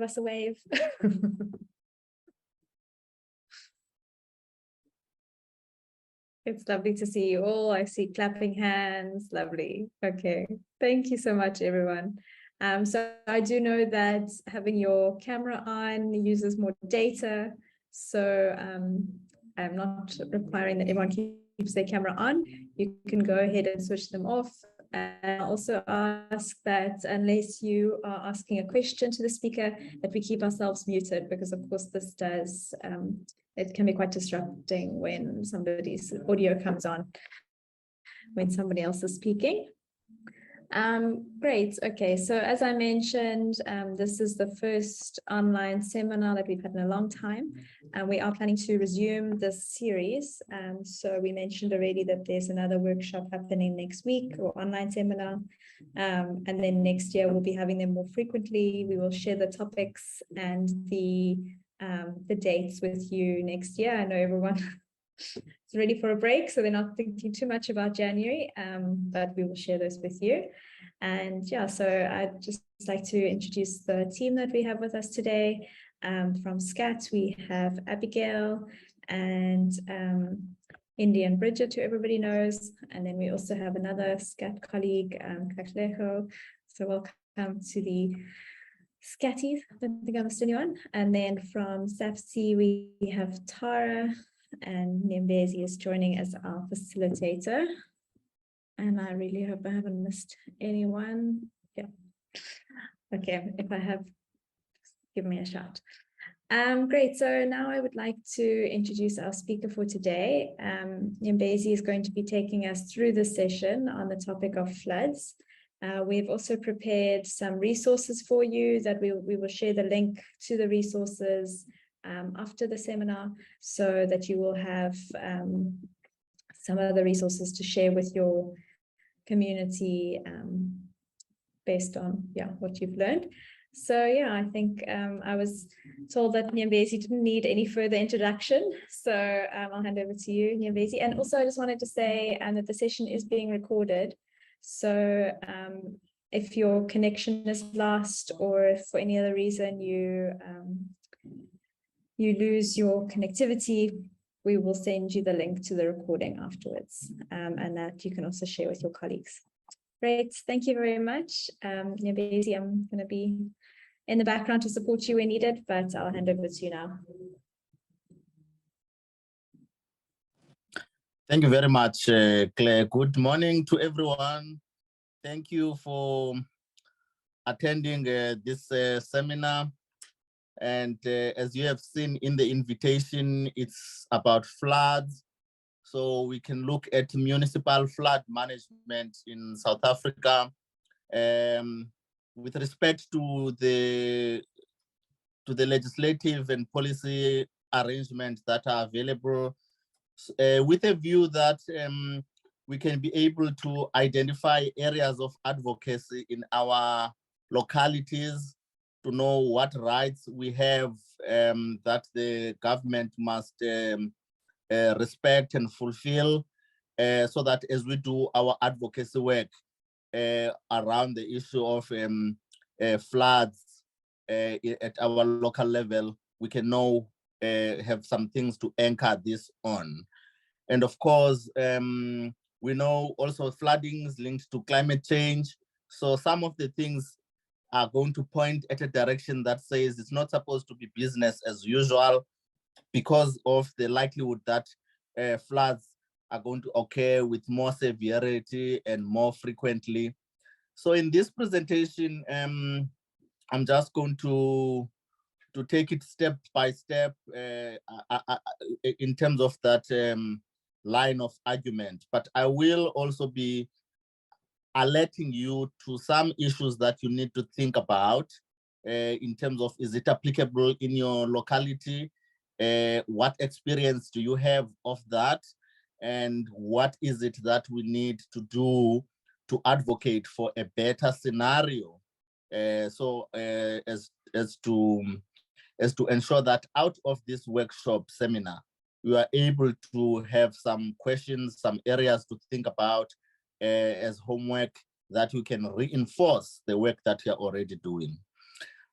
us a wave. It's lovely to see you all. I see clapping hands. Lovely. Okay. Thank you so much, everyone. So I do know that having your camera on uses more data. So I'm not requiring that everyone keeps their camera on. You can go ahead and switch them off. And also ask that unless you are asking a question to the speaker, that we keep ourselves muted, because of course this does, it can be quite disrupting when somebody's audio comes on when somebody else is speaking. Great. Okay. So as I mentioned, this is the first online seminar that we've had in a long time, and we are planning to resume this series. So we mentioned already that there's another workshop happening next week, or online seminar. And then next year we'll be having them more frequently. We will share the topics and the dates with you next year. I know everyone is ready for a break, so they're not thinking too much about January, but we will share those with you. And yeah, so I'd just like to introduce the team that we have with us today. From SCAT, we have Abigail and Indy and Bridget, who everybody knows. And then we also have another SCAT colleague, Nkosikhulule. So welcome to the Scatties. I don't think I missed anyone. And then from SAFC, we have Tara, and Nyembezi is joining as our facilitator. And I really hope I haven't missed anyone. Yeah. Okay, if I have, give me a shout. Great, so now I would like to introduce our speaker for today. Nyembezi is going to be taking us through the session on the topic of floods. We've also prepared some resources for you that we will share the link to the resources after the seminar, so that you will have some other resources to share with your community based on what you've learned. So yeah, I think I was told that Nyembezi didn't need any further introduction, so I'll hand over to you, Nyembezi. And also I just wanted to say that the session is being recorded, so if your connection is lost, or if for any other reason you lose your connectivity, we will send you the link to the recording afterwards, and that you can also share with your colleagues. Great, thank you very much. Nyembezi, I'm going to be in the background to support you when needed, but I'll hand over to you now. Thank you very much, Claire. Good morning to everyone. Thank you for attending this seminar. And as you have seen in the invitation, it's about floods. So we can look at municipal flood management in South Africa. With respect to the legislative and policy arrangements that are available, with a view that we can be able to identify areas of advocacy in our localities, to know what rights we have that the government must respect and fulfill, so that as we do our advocacy work around the issue of floods at our local level, we can know, have some things to anchor this on. And of course, we know also flooding is linked to climate change. So some of the things are going to point at a direction that says it's not supposed to be business as usual, because of the likelihood that floods are going to occur with more severity and more frequently. So in this presentation, I'm just going to take it step by step in terms of that line of argument, but I will also be alerting you to some issues that you need to think about in terms of, is it applicable in your locality? What experience do you have of that? And what is it that we need to do to advocate for a better scenario? As to ensure that out of this workshop seminar, you are able to have some questions, some areas to think about as homework that you can reinforce the work that you're already doing.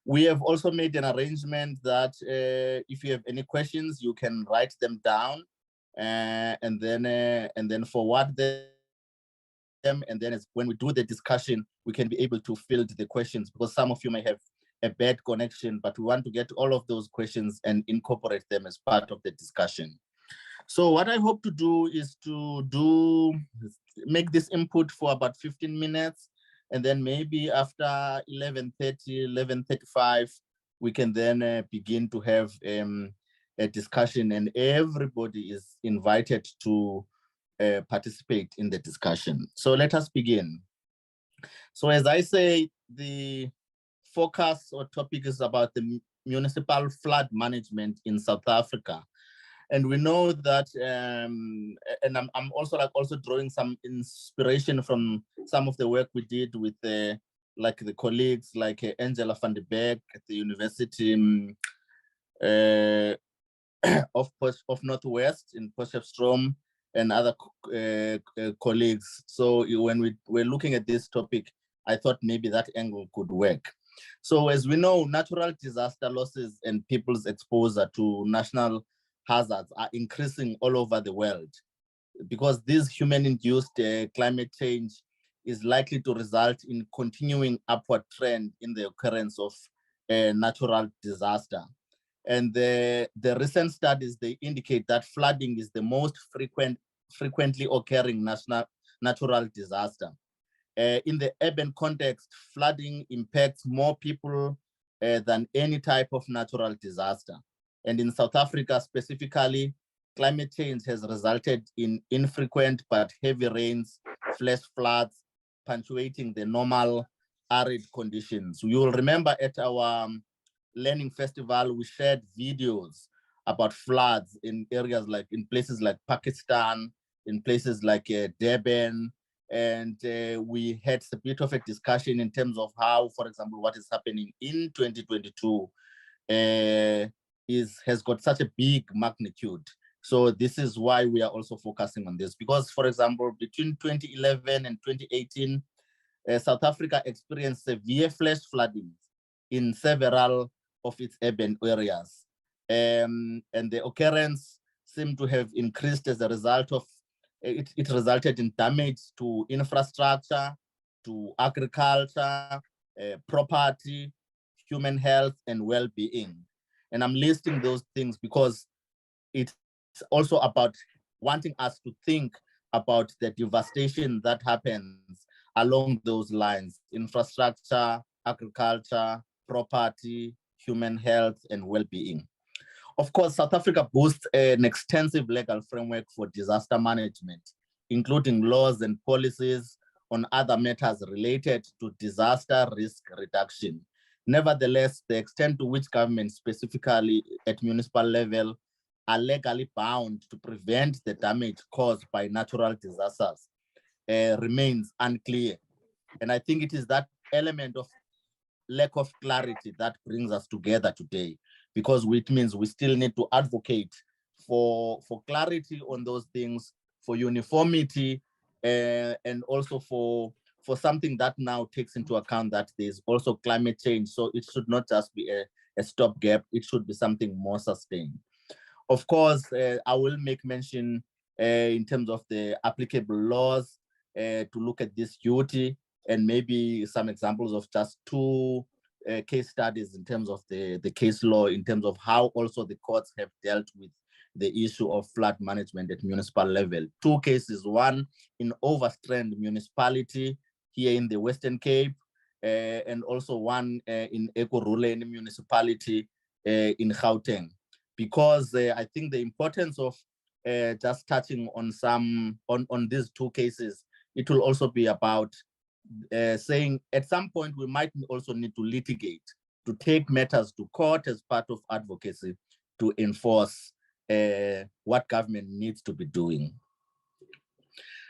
We have also made an arrangement that if you have any questions, you can write them down and then forward them. And then when we do the discussion, we can be able to field the questions, because some of you may have a bad connection, but we want to get all of those questions and incorporate them as part of the discussion. So what I hope to do is to make this input for about 15 minutes. And then maybe after 11:30, 11:35, we can then begin to have a discussion, and everybody is invited to participate in the discussion. So let us begin. So as I say, the focus or topic is about the municipal flood management in South Africa. And we know that, and I'm also drawing some inspiration from some of the work we did with the colleagues like Angela van der Berg at the University of Northwest in Potchefstroom, and other colleagues. So when we're looking at this topic, I thought maybe that angle could work. So as we know, natural disaster losses and people's exposure to national hazards are increasing all over the world, because this human-induced climate change is likely to result in continuing upward trend in the occurrence of natural disaster. And the recent studies, they indicate that flooding is the most frequently occurring natural disaster. In the urban context, flooding impacts more people than any type of natural disaster. And in South Africa specifically, climate change has resulted in infrequent but heavy rains, flash floods, punctuating the normal arid conditions. You will remember at our Learning Festival, we shared videos about floods in areas in places like Pakistan, in places like Durban, and we had a bit of a discussion in terms of how, for example, what is happening in 2022 has got such a big magnitude. So this is why we are also focusing on this, because, for example, between 2011 and 2018, South Africa experienced severe flash flooding in several of its urban areas. And the occurrence seemed to have increased as a result of, it resulted in damage to infrastructure, to agriculture, property, human health, and well-being. And I'm listing those things because it's also about wanting us to think about the devastation that happens along those lines: infrastructure, agriculture, property, human health, and well-being. Of course, South Africa boasts an extensive legal framework for disaster management, including laws and policies on other matters related to disaster risk reduction. Nevertheless, the extent to which governments, specifically at municipal level, are legally bound to prevent the damage caused by natural disasters remains unclear. And I think it is that element of lack of clarity that brings us together today, because it means we still need to advocate for clarity on those things, for uniformity, and also for something that now takes into account that there's also climate change. So it should not just be a stopgap, it should be something more sustained. Of course, I will make mention in terms of the applicable laws to look at this duty, and maybe some examples of just two case studies in terms of the case law, in terms of how also the courts have dealt with the issue of flood management at municipal level. Two cases, one in Overstrand municipality here in the Western Cape, and also one in Nkosikhulule municipality in Gauteng. Because I think the importance of just touching on these two cases, it will also be about saying at some point we might also need to litigate, to take matters to court as part of advocacy to enforce what government needs to be doing.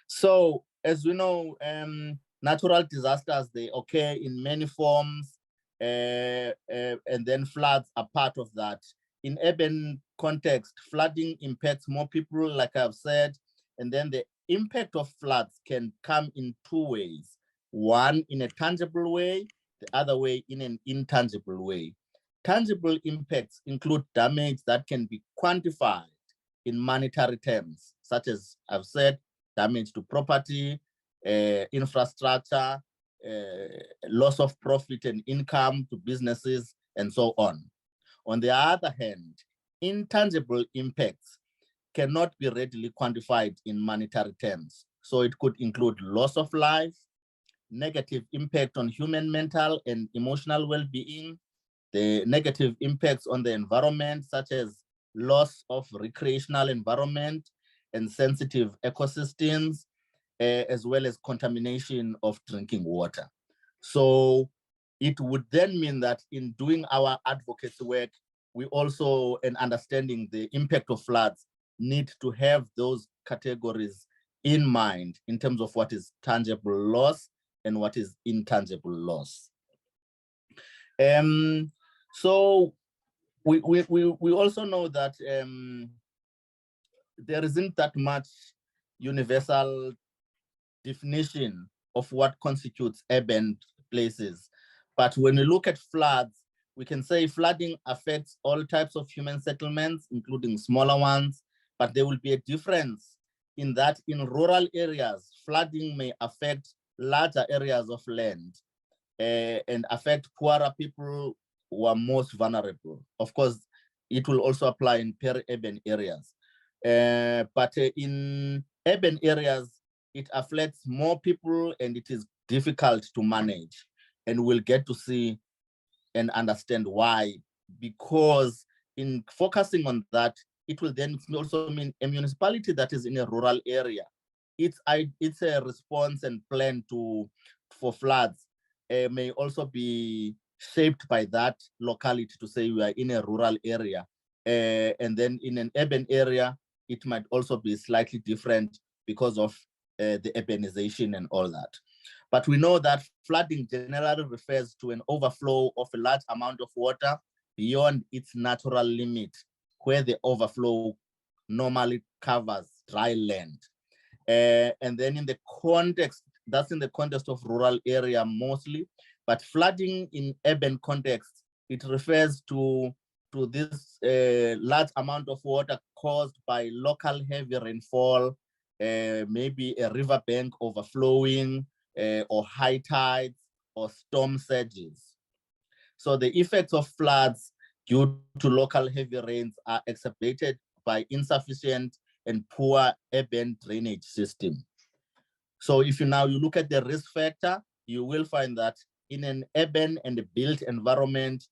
So as we know, natural disasters, they occur in many forms, and then floods are part of that. In urban context, flooding impacts more people, like I've said, and then the impact of floods can come in two ways. One, in a tangible way, the other way in an intangible way. Tangible impacts include damage that can be quantified in monetary terms, such as I've said, damage to property, infrastructure, loss of profit and income to businesses, and so on. On the other hand, intangible impacts cannot be readily quantified in monetary terms. So it could include loss of life, negative impact on human mental and emotional well-being, the negative impacts on the environment, such as loss of recreational environment and sensitive ecosystems, as well as contamination of drinking water. So it would then mean that in doing our advocacy work, we also, in understanding the impact of floods, need to have those categories in mind in terms of what is tangible loss and what is intangible loss. So we also know that there isn't that much universal definition of what constitutes urban places. But when we look at floods, we can say flooding affects all types of human settlements, including smaller ones, but there will be a difference in that in rural areas, flooding may affect larger areas of land and affect poorer people who are most vulnerable. Of course, it will also apply in peri-urban areas. But in urban areas, it affects more people and it is difficult to manage. And we'll get to see and understand why, because in focusing on that, it will then also mean a municipality that is in a rural area. It's a response and plan for floods may also be shaped by that locality to say we are in a rural area. And then in an urban area, it might also be slightly different because of the urbanization and all that. But we know that flooding generally refers to an overflow of a large amount of water beyond its natural limit, where the overflow normally covers dry land. And then in the context, that's in the context of rural area mostly, but flooding in urban context, it refers to this large amount of water caused by local heavy rainfall, maybe a riverbank overflowing, or high tides or storm surges. So the effects of floods due to local heavy rains are exacerbated by insufficient and poor urban drainage system. So if you look at the risk factor, you will find that in an urban and built environment,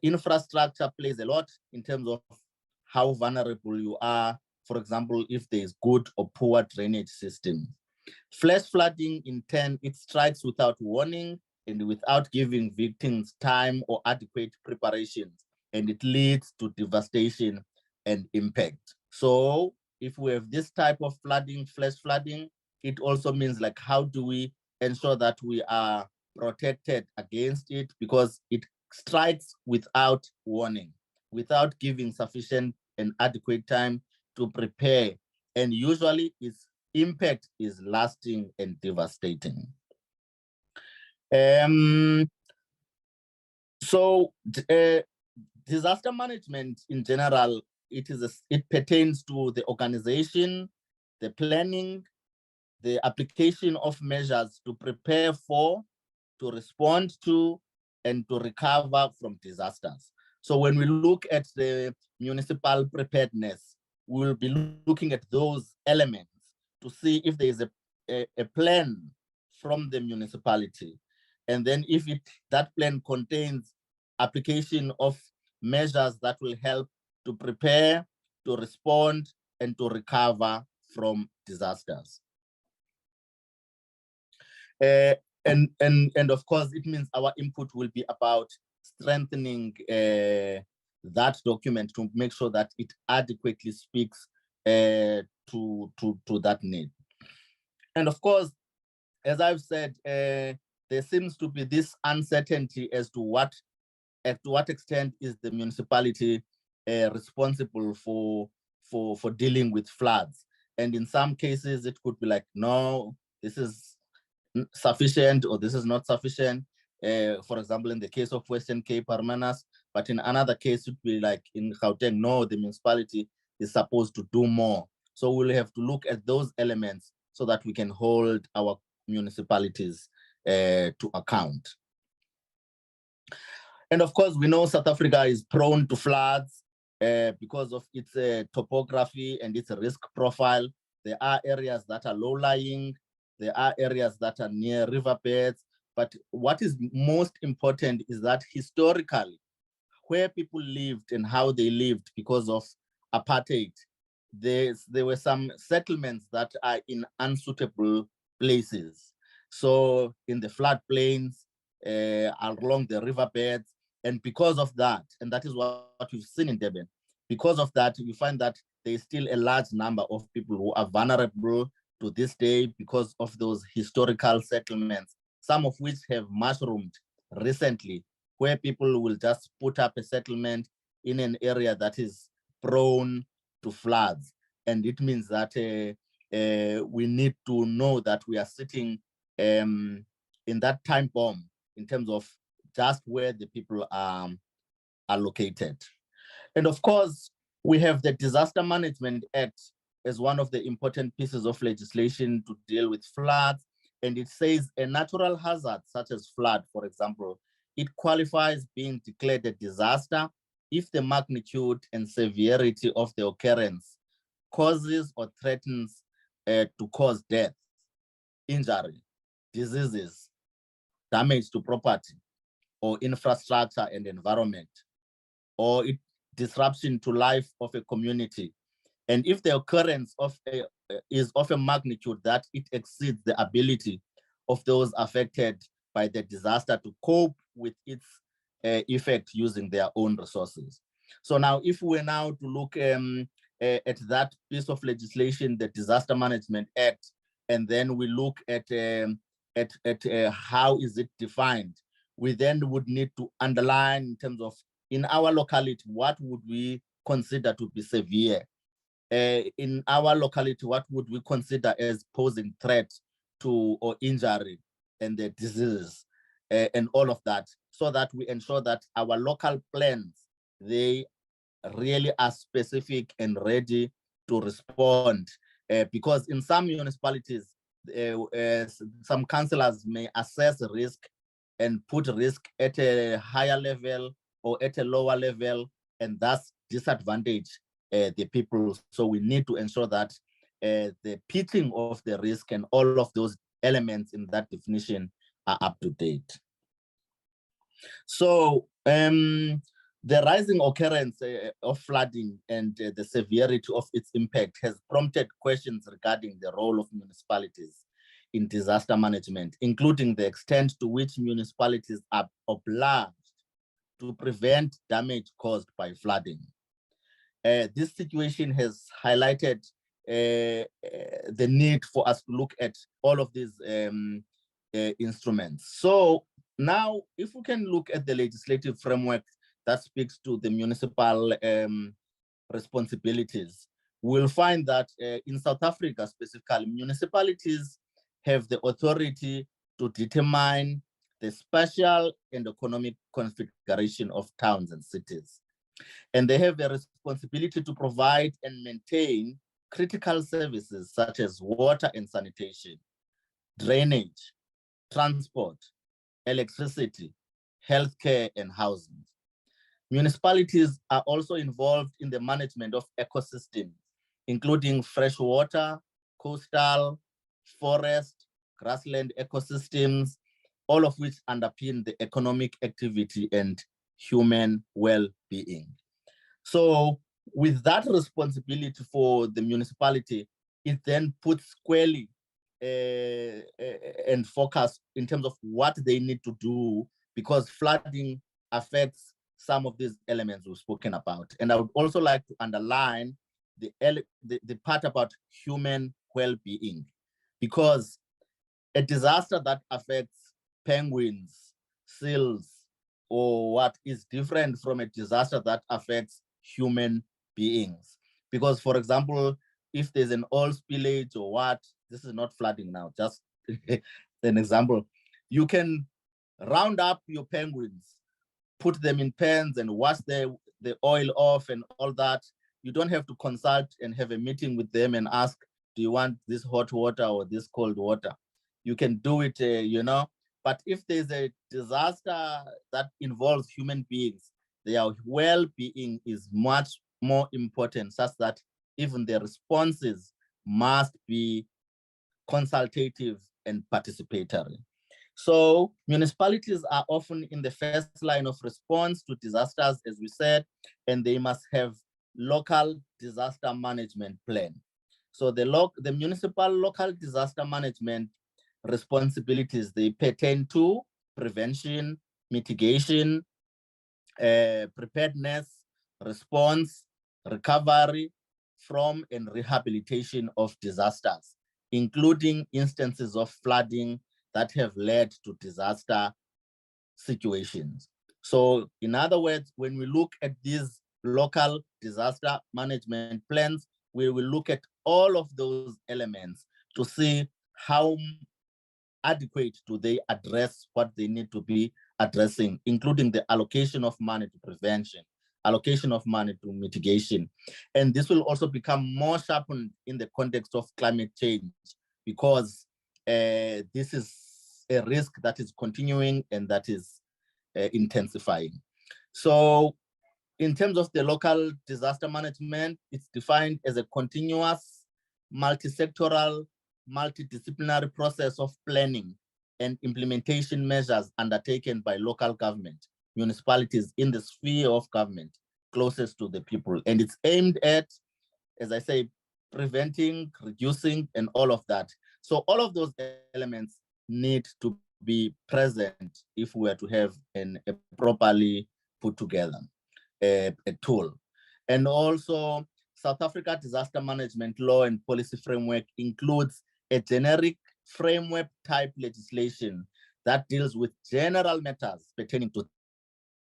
infrastructure plays a lot in terms of how vulnerable you are. For example, if there is good or poor drainage system. Flash flooding, in turn, it strikes without warning and without giving victims time or adequate preparations, and it leads to devastation and impact. So if we have this type of flooding, flash flooding, it also means like, how do we ensure that we are protected against it? Because it strikes without warning, without giving sufficient and adequate time to prepare. And usually its impact is lasting and devastating. So disaster management in general, it pertains to the organization, the planning, the application of measures to prepare for, to respond to, and to recover from disasters. So when we look at the municipal preparedness, we will be looking at those elements to see if there is a plan from the municipality. And then if that plan contains application of measures that will help to prepare, to respond, and to recover from disasters. And of course, it means our input will be about strengthening that document to make sure that it adequately speaks to that need. And of course, as I've said, there seems to be this uncertainty as to what extent is the municipality responsible for dealing with floods. And in some cases, it could be like, no, this is sufficient or this is not sufficient. For example, in the case of Western Cape, Hermanus, but in another case, it would be like in Gauteng, no, the municipality is supposed to do more. So we'll have to look at those elements so that we can hold our municipalities to account. And of course, we know South Africa is prone to floods because of its topography and its risk profile. There are areas that are low-lying. There are areas that are near riverbeds. But what is most important is that historically, where people lived and how they lived because of apartheid, there were some settlements that are in unsuitable places. So in the floodplains, along the riverbeds, and because of that, and that is what we've seen in Durban, because of that, you find that there is still a large number of people who are vulnerable to this day because of those historical settlements, some of which have mushroomed recently, where people will just put up a settlement in an area that is prone to floods. And it means that we need to know that we are sitting in that time bomb in terms of just where the people are located. And of course, we have the Disaster Management Act as one of the important pieces of legislation to deal with floods. And it says a natural hazard such as flood, for example, it qualifies being declared a disaster if the magnitude and severity of the occurrence causes or threatens to cause death, injury, diseases, damage to property or infrastructure and environment, or disruption to life of a community. And if the occurrence is of a magnitude that it exceeds the ability of those affected by the disaster to cope with its effect using their own resources. So now, if we're now to look at that piece of legislation, the Disaster Management Act, and then we look at how is it defined, we then would need to underline in terms of, in our locality, what would we consider to be severe? In our locality, what would we consider as posing threat to or injury and the diseases and all of that, so that we ensure that our local plans, they really are specific and ready to respond. Because in some municipalities, some councillors may assess risk and put risk at a higher level or at a lower level, and thus disadvantage the people. So we need to ensure that the pitching of the risk and all of those elements in that definition are up to date. So the rising occurrence of flooding and the severity of its impact has prompted questions regarding the role of municipalities in disaster management, including the extent to which municipalities are obliged to prevent damage caused by flooding. This situation has highlighted the need for us to look at all of these instruments. So now, if we can look at the legislative framework that speaks to the municipal responsibilities, we'll find that in South Africa specifically, municipalities have the authority to determine the spatial and economic configuration of towns and cities. And they have a responsibility to provide and maintain critical services such as water and sanitation, drainage, transport, electricity, healthcare, and housing. Municipalities are also involved in the management of ecosystems, including freshwater, coastal, forest, grassland ecosystems, all of which underpin the economic activity and human well-being. So with that responsibility for the municipality, it then puts squarely and focus in terms of what they need to do, because flooding affects some of these elements we've spoken about. And I would also like to underline the part about human well-being, because a disaster that affects penguins, seals, or what is different from a disaster that affects human beings. Because, for example, if there's an oil spillage or what, this is not flooding now, just an example. You can round up your penguins, put them in pens and wash the oil off and all that. You don't have to consult and have a meeting with them and ask, do you want this hot water or this cold water? You can do it, you know. But if there's a disaster that involves human beings, their well-being is much more important, such that even the responses must be consultative and participatory. So municipalities are often in the first line of response to disasters, as we said, and they must have local disaster management plan. So the municipal local disaster management responsibilities, they pertain to prevention, mitigation, preparedness, response, recovery from and rehabilitation of disasters, including instances of flooding that have led to disaster situations. So in other words, when we look at these local disaster management plans, we will look at all of those elements to see how adequate do they address what they need to be addressing, including the allocation of money to prevention, allocation of money to mitigation. And this will also become more sharpened in the context of climate change, because this is a risk that is continuing and that is intensifying. So in terms of the local disaster management, it's defined as a continuous, multi-sectoral, multidisciplinary process of planning and implementation measures undertaken by local government, municipalities in the sphere of government closest to the people. And it's aimed at, as I say, preventing, reducing, and all of that. So all of those elements need to be present if we are to have a properly put together a tool. And also, South Africa disaster management law and policy framework includes a generic framework type legislation that deals with general matters pertaining to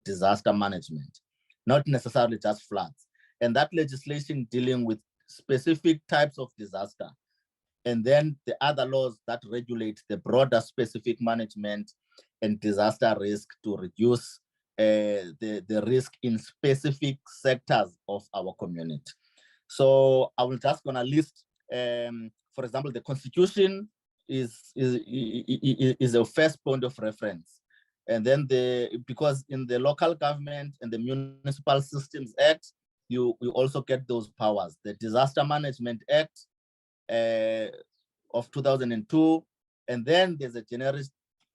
disaster management, not necessarily just floods. And that legislation dealing with specific types of disaster. And then the other laws that regulate the broader specific management and disaster risk to reduce the risk in specific sectors of our community. So I will just gonna list, for example, the Constitution is a first point of reference. And then because in the Local Government and the Municipal Systems Act, you also get those powers. The Disaster Management Act of 2002, and then there's a generic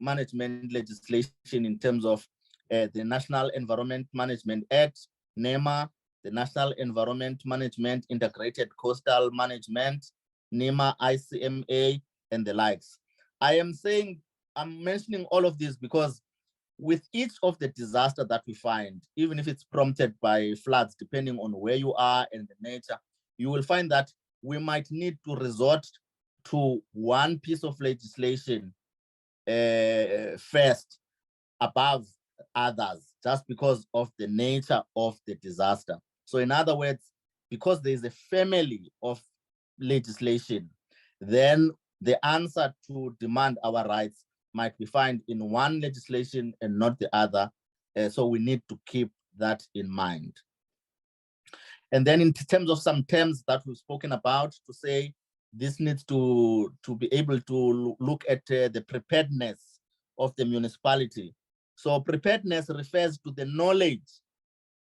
management legislation in terms of the National Environment Management Act, NEMA, the National Environment Management Integrated Coastal Management, NEMA, ICMA, and the likes. I'm mentioning all of this because with each of the disaster that we find, even if it's prompted by floods, depending on where you are and the nature, you will find that we might need to resort to one piece of legislation first above others, just because of the nature of the disaster. So in other words, because there is a family of legislation, then the answer to demand our rights might be found in one legislation and not the other. So we need to keep that in mind. And then in terms of some terms that we've spoken about, to say this needs to be able to look at the preparedness of the municipality. So preparedness refers to the knowledge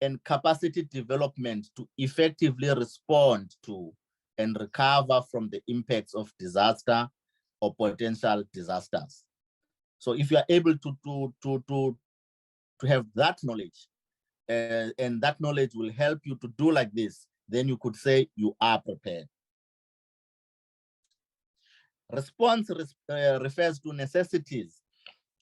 and capacity development to effectively respond to and recover from the impacts of disaster or potential disasters. So if you are able to have that knowledge, and that knowledge will help you to do like this, then you could say you are prepared. Response refers to necessities.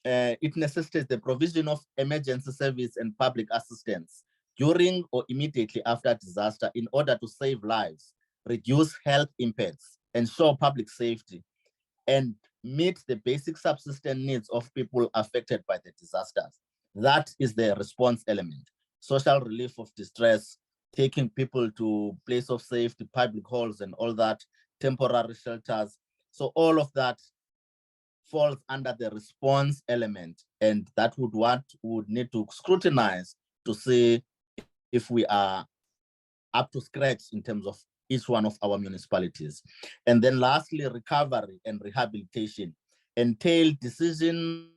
It necessitates the provision of emergency service and public assistance during or immediately after disaster in order to save lives, reduce health impacts, ensure public safety, and meet the basic subsistence needs of people affected by the disasters. That is the response element. Social relief of distress, taking people to place of safety, public halls and all that, temporary shelters. So all of that falls under the response element, and that would need to scrutinize to see if we are up to scratch in terms of each one of our municipalities. And then lastly, recovery and rehabilitation entail decisions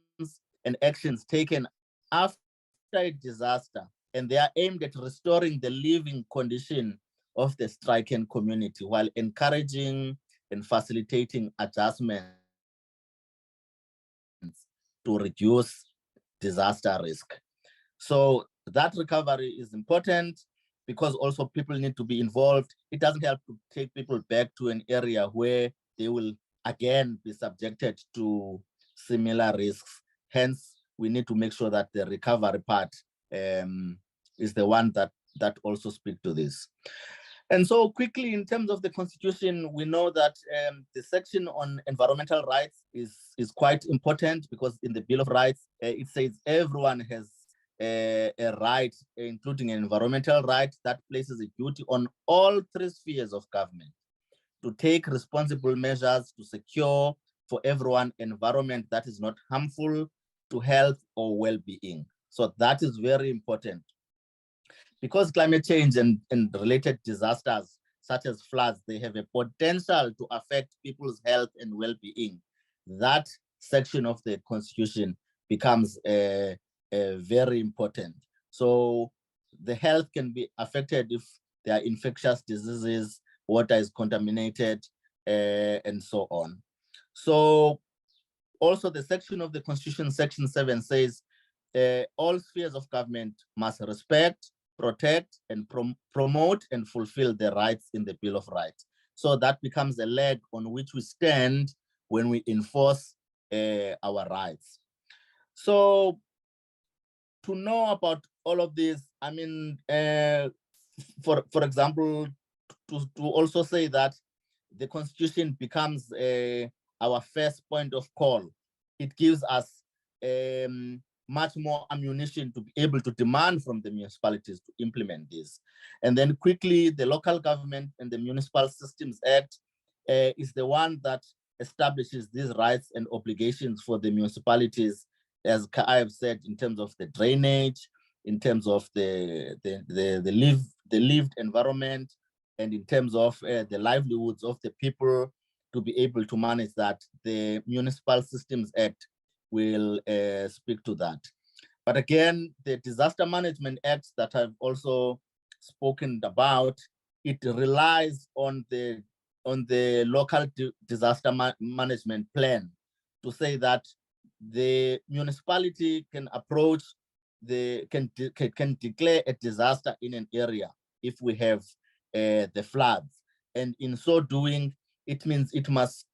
and actions taken after a disaster, and they are aimed at restoring the living condition of the stricken community while encouraging and facilitating adjustments to reduce disaster risk. So that recovery is important because also people need to be involved. It doesn't help to take people back to an area where they will again be subjected to similar risks. Hence, we need to make sure that the recovery part is the one that also speaks to this. And so quickly, in terms of the Constitution, we know that the section on environmental rights is quite important because in the Bill of Rights, it says everyone has a right, including an environmental right, that places a duty on all three spheres of government to take responsible measures to secure for everyone an environment that is not harmful to health or well-being. So that is very important. Because climate change and related disasters such as floods, they have a potential to affect people's health and well-being. That section of the Constitution becomes very important. So the health can be affected if there are infectious diseases, water is contaminated, and so on. So also the section of the Constitution, Section 7 says, all spheres of government must respect, protect, and promote and fulfill the rights in the Bill of Rights. So that becomes a leg on which we stand when we enforce our rights. So to know about all of this, I mean, for example, to also say that the Constitution becomes our first point of call. It gives us much more ammunition to be able to demand from the municipalities to implement this. And then quickly, the Local Government and the Municipal Systems Act is the one that establishes these rights and obligations for the municipalities, as I have said, in terms of the drainage, in terms of the lived environment, and in terms of the livelihoods of the people, to be able to manage that. The Municipal Systems Act will speak to that. But again, the Disaster Management Act that I've also spoken about, it relies on the local disaster management plan to say that the municipality can approach can declare a disaster in an area if we have the floods, and in so doing, it means it must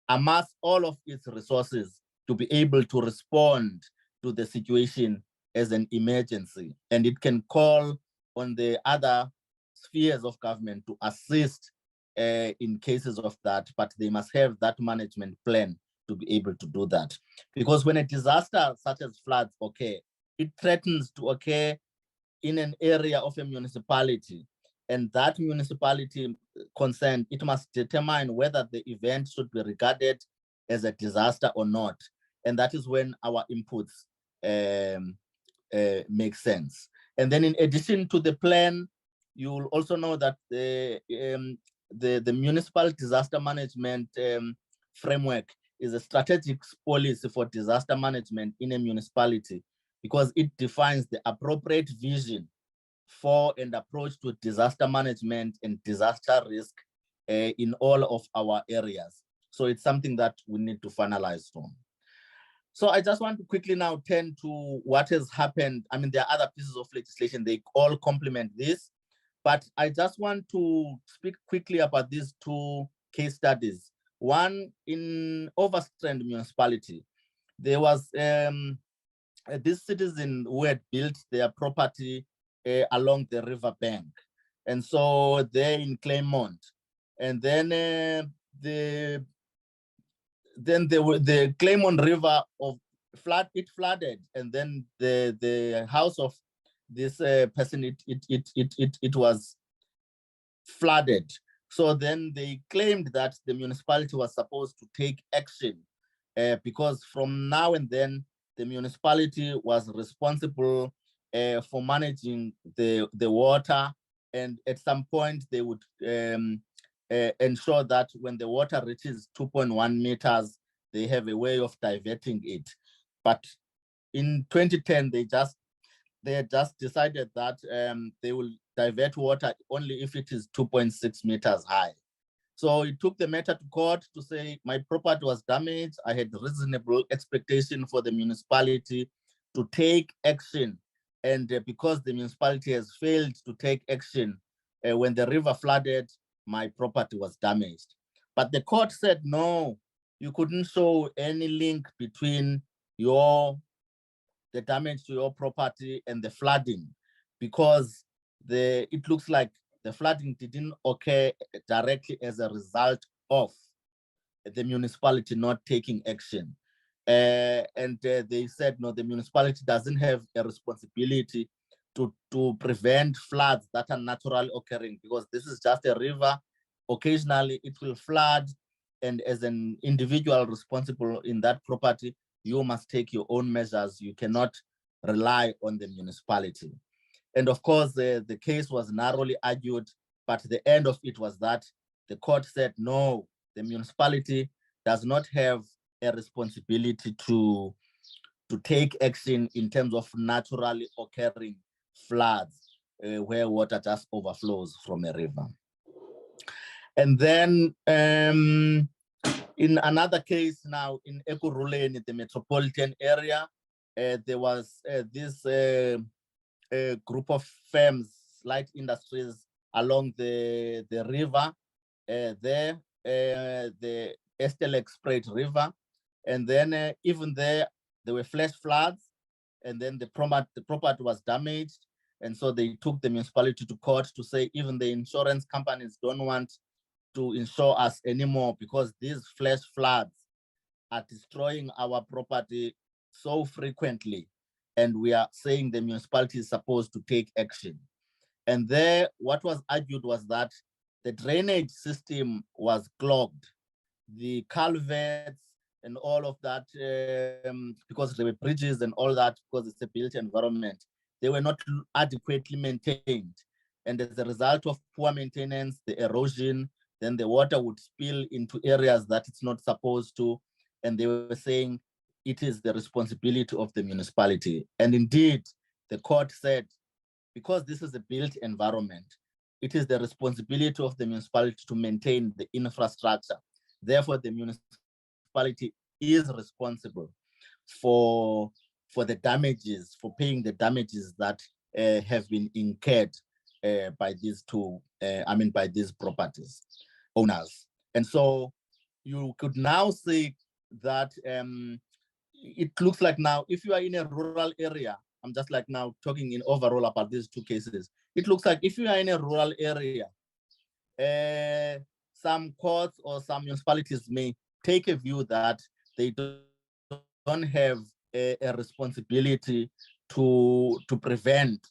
amass all of its resources to be able to respond to the situation as an emergency. And it can call on the other spheres of government to assist in cases of that, but they must have that management plan to be able to do that. Because when a disaster such as floods occur, it threatens to occur in an area of a municipality, and that municipality concerned, it must determine whether the event should be regarded as a disaster or not. And that is when our inputs make sense. And then in addition to the plan, you will also know that the municipal disaster management framework is a strategic policy for disaster management in a municipality, because it defines the appropriate vision for and approach to disaster management and disaster risk in all of our areas. So it's something that we need to finalize on. So I just want to quickly now turn to what has happened. I mean, there are other pieces of legislation, they all complement this, but I just want to speak quickly about these two case studies. One in Overstrand municipality, there was this citizen who had built their property along the river bank. And so they're in Claremont. And then the Claremont River it flooded, and then the house of this person, it was flooded. So then they claimed that the municipality was supposed to take action because from now and then, the municipality was responsible for managing the water, and at some point they would ensure that when the water reaches 2.1 meters, they have a way of diverting it. But in 2010, they had just decided that they will divert water only if it is 2.6 meters high. So it took the matter to court to say my property was damaged. I had reasonable expectation for the municipality to take action. And because the municipality has failed to take action, when the river flooded, my property was damaged. But the court said, no, you couldn't show any link between the damage to your property and the flooding, because it looks like the flooding didn't occur directly as a result of the municipality not taking action. And they said, no, the municipality doesn't have a responsibility to prevent floods that are naturally occurring, because this is just a river. Occasionally it will flood, and as an individual responsible in that property, you must take your own measures. You cannot rely on the municipality. And of course, the case was narrowly argued, but the end of it was that the court said, no, the municipality does not have a responsibility to take action in terms of naturally occurring floods where water just overflows from a river. And then in another case now in Nkosikhulule, in the metropolitan area, there was this group of firms, light industries along the river there, the Estuary River. And then even there were flash floods, and then the property was damaged. And so they took the municipality to court to say even the insurance companies don't want to insure us anymore, because these flash floods are destroying our property so frequently. And we are saying the municipality is supposed to take action. And there, what was argued was that the drainage system was clogged. The culverts and all of that, because there were bridges and all that, because it's a built environment, they were not adequately maintained. And as a result of poor maintenance, the erosion, then the water would spill into areas that it's not supposed to. And they were saying it is the responsibility of the municipality. And indeed, the court said, because this is a built environment, it is the responsibility of the municipality to maintain the infrastructure. Therefore, the municipality is responsible for the damages, for paying the damages that have been incurred by these by these properties owners. And so you could now say that it looks like now, if you are in a rural area, I'm just like now talking in overall about these two cases. It looks like if you are in a rural area, some courts or some municipalities may take a view that they don't have a responsibility to prevent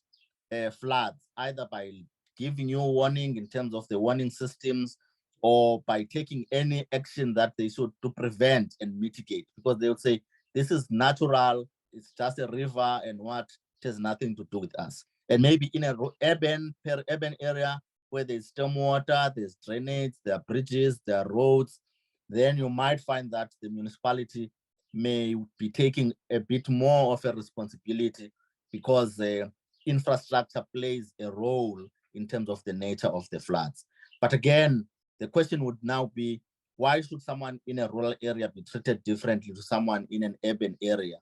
floods, either by giving you warning in terms of the warning systems, or by taking any action that they should to prevent and mitigate, because they would say, this is natural, it's just a river, and what, it has nothing to do with us. And maybe in a urban area where there's stormwater, there's drainage, there are bridges, there are roads, then you might find that the municipality may be taking a bit more of a responsibility, because infrastructure plays a role in terms of the nature of the floods. But again, the question would now be, why should someone in a rural area be treated differently to someone in an urban area?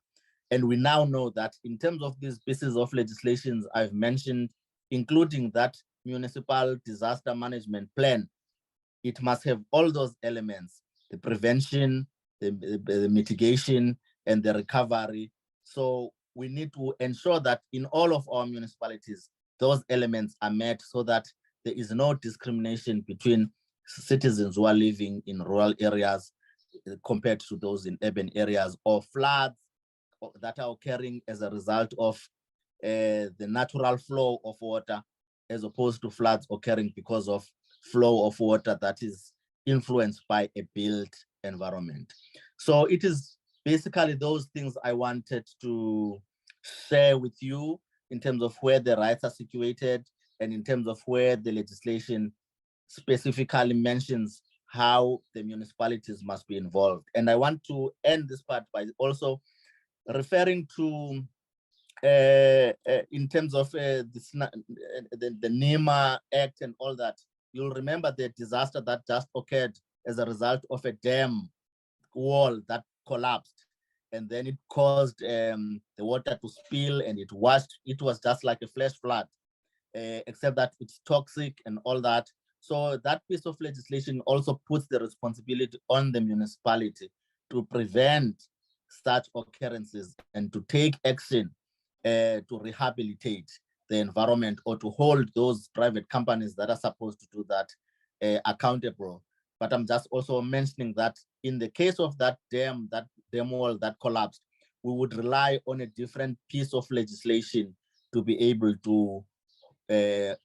And we now know that in terms of these pieces of legislation I've mentioned, including that municipal disaster management plan, it must have all those elements: the prevention, the mitigation, and the recovery. So we need to ensure that in all of our municipalities, those elements are met, so that there is no discrimination between citizens who are living in rural areas compared to those in urban areas, or floods that are occurring as a result of the natural flow of water, as opposed to floods occurring because of flow of water that is influenced by a built environment. So it is basically those things I wanted to share with you in terms of where the rights are situated and in terms of where the legislation specifically mentions how the municipalities must be involved. And I want to end this part by also referring to in terms of the NEMA Act and all that. You'll remember the disaster that just occurred as a result of a dam wall that collapsed, and then it caused the water to spill and it washed. It was just like a flash flood, except that it's toxic and all that. So that piece of legislation also puts the responsibility on the municipality to prevent such occurrences and to take action to rehabilitate the environment or to hold those private companies that are supposed to do that accountable. But I'm just also mentioning that in the case of that dam wall that collapsed, we would rely on a different piece of legislation to be able to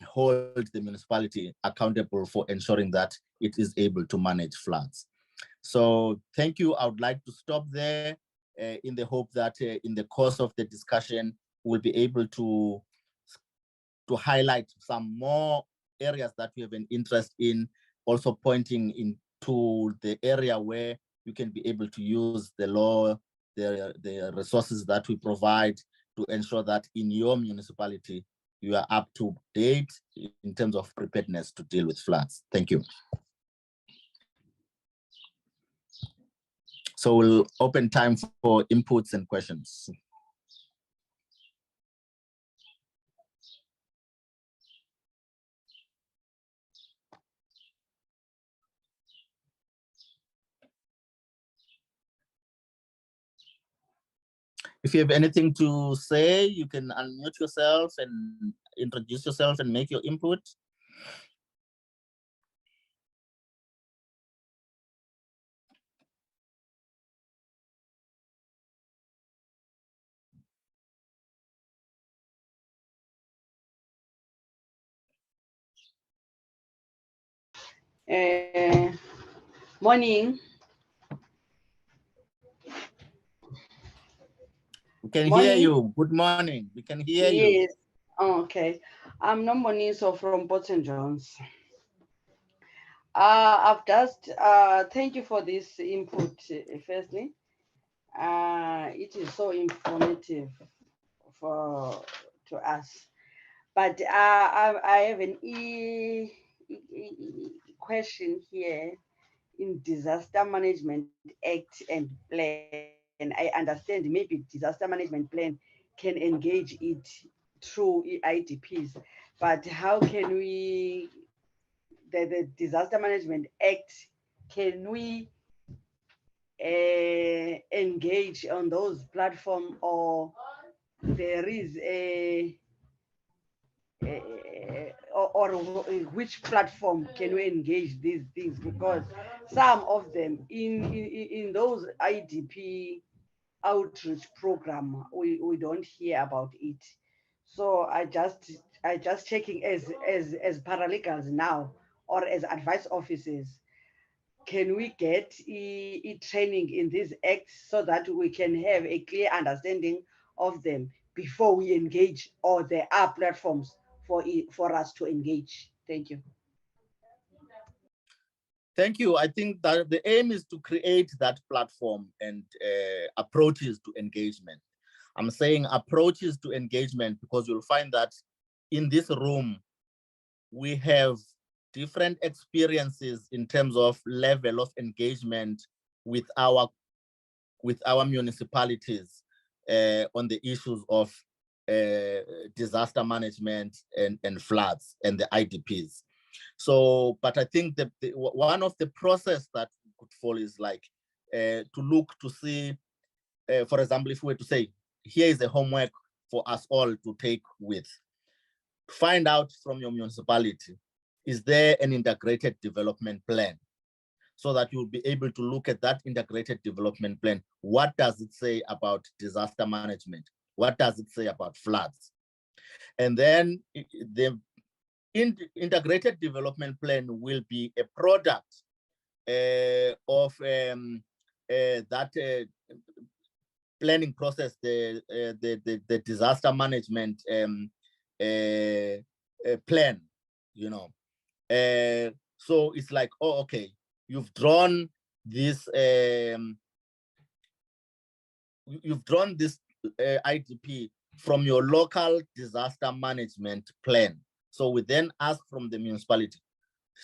hold the municipality accountable for ensuring that it is able to manage floods. So thank you. I would like to stop there in the hope that in the course of the discussion, we'll be able to highlight some more areas that we have an interest in, also pointing into the area where you can be able to use the law, the resources that we provide to ensure that in your municipality, you are up to date in terms of preparedness to deal with floods. Thank you. So we'll open time for inputs and questions. If you have anything to say, you can unmute yourself and introduce yourself and make your input. Morning. We can hear you. Good morning. We can hear you. Yes. Oh, okay. I'm Nomboniso from Port St. John's. I've just thank you for this input. Firstly, it is so informative to us. But I have an question here in Disaster Management Act and Plan. I understand maybe disaster management plan can engage it through IDPs, but how can we, the Disaster Management Act, can we engage on those platforms, or there is or which platform can we engage these things? Because some of them in those IDP outreach program, we don't hear about it. So I just checking as paralegals now, or as advice officers, can we get training in these acts so that we can have a clear understanding of them before we engage, or there are platforms for us to engage? Thank you. Thank you. I think that the aim is to create that platform and approaches to engagement. I'm saying approaches to engagement because you'll find that in this room, we have different experiences in terms of level of engagement with our municipalities on the issues of disaster management and floods and the IDPs. So, but I think that one of the process that could fall is like to look to see, for example, if we were to say, here is the homework for us all to take with. Find out from your municipality, is there an integrated development plan? So that you'll be able to look at that integrated development plan. What does it say about disaster management? What does it say about floods? And then the integrated development plan will be a product of that planning process, the disaster management plan, you know. So it's like, oh, okay, you've drawn this IDP from your local disaster management plan. So we then ask from the municipality,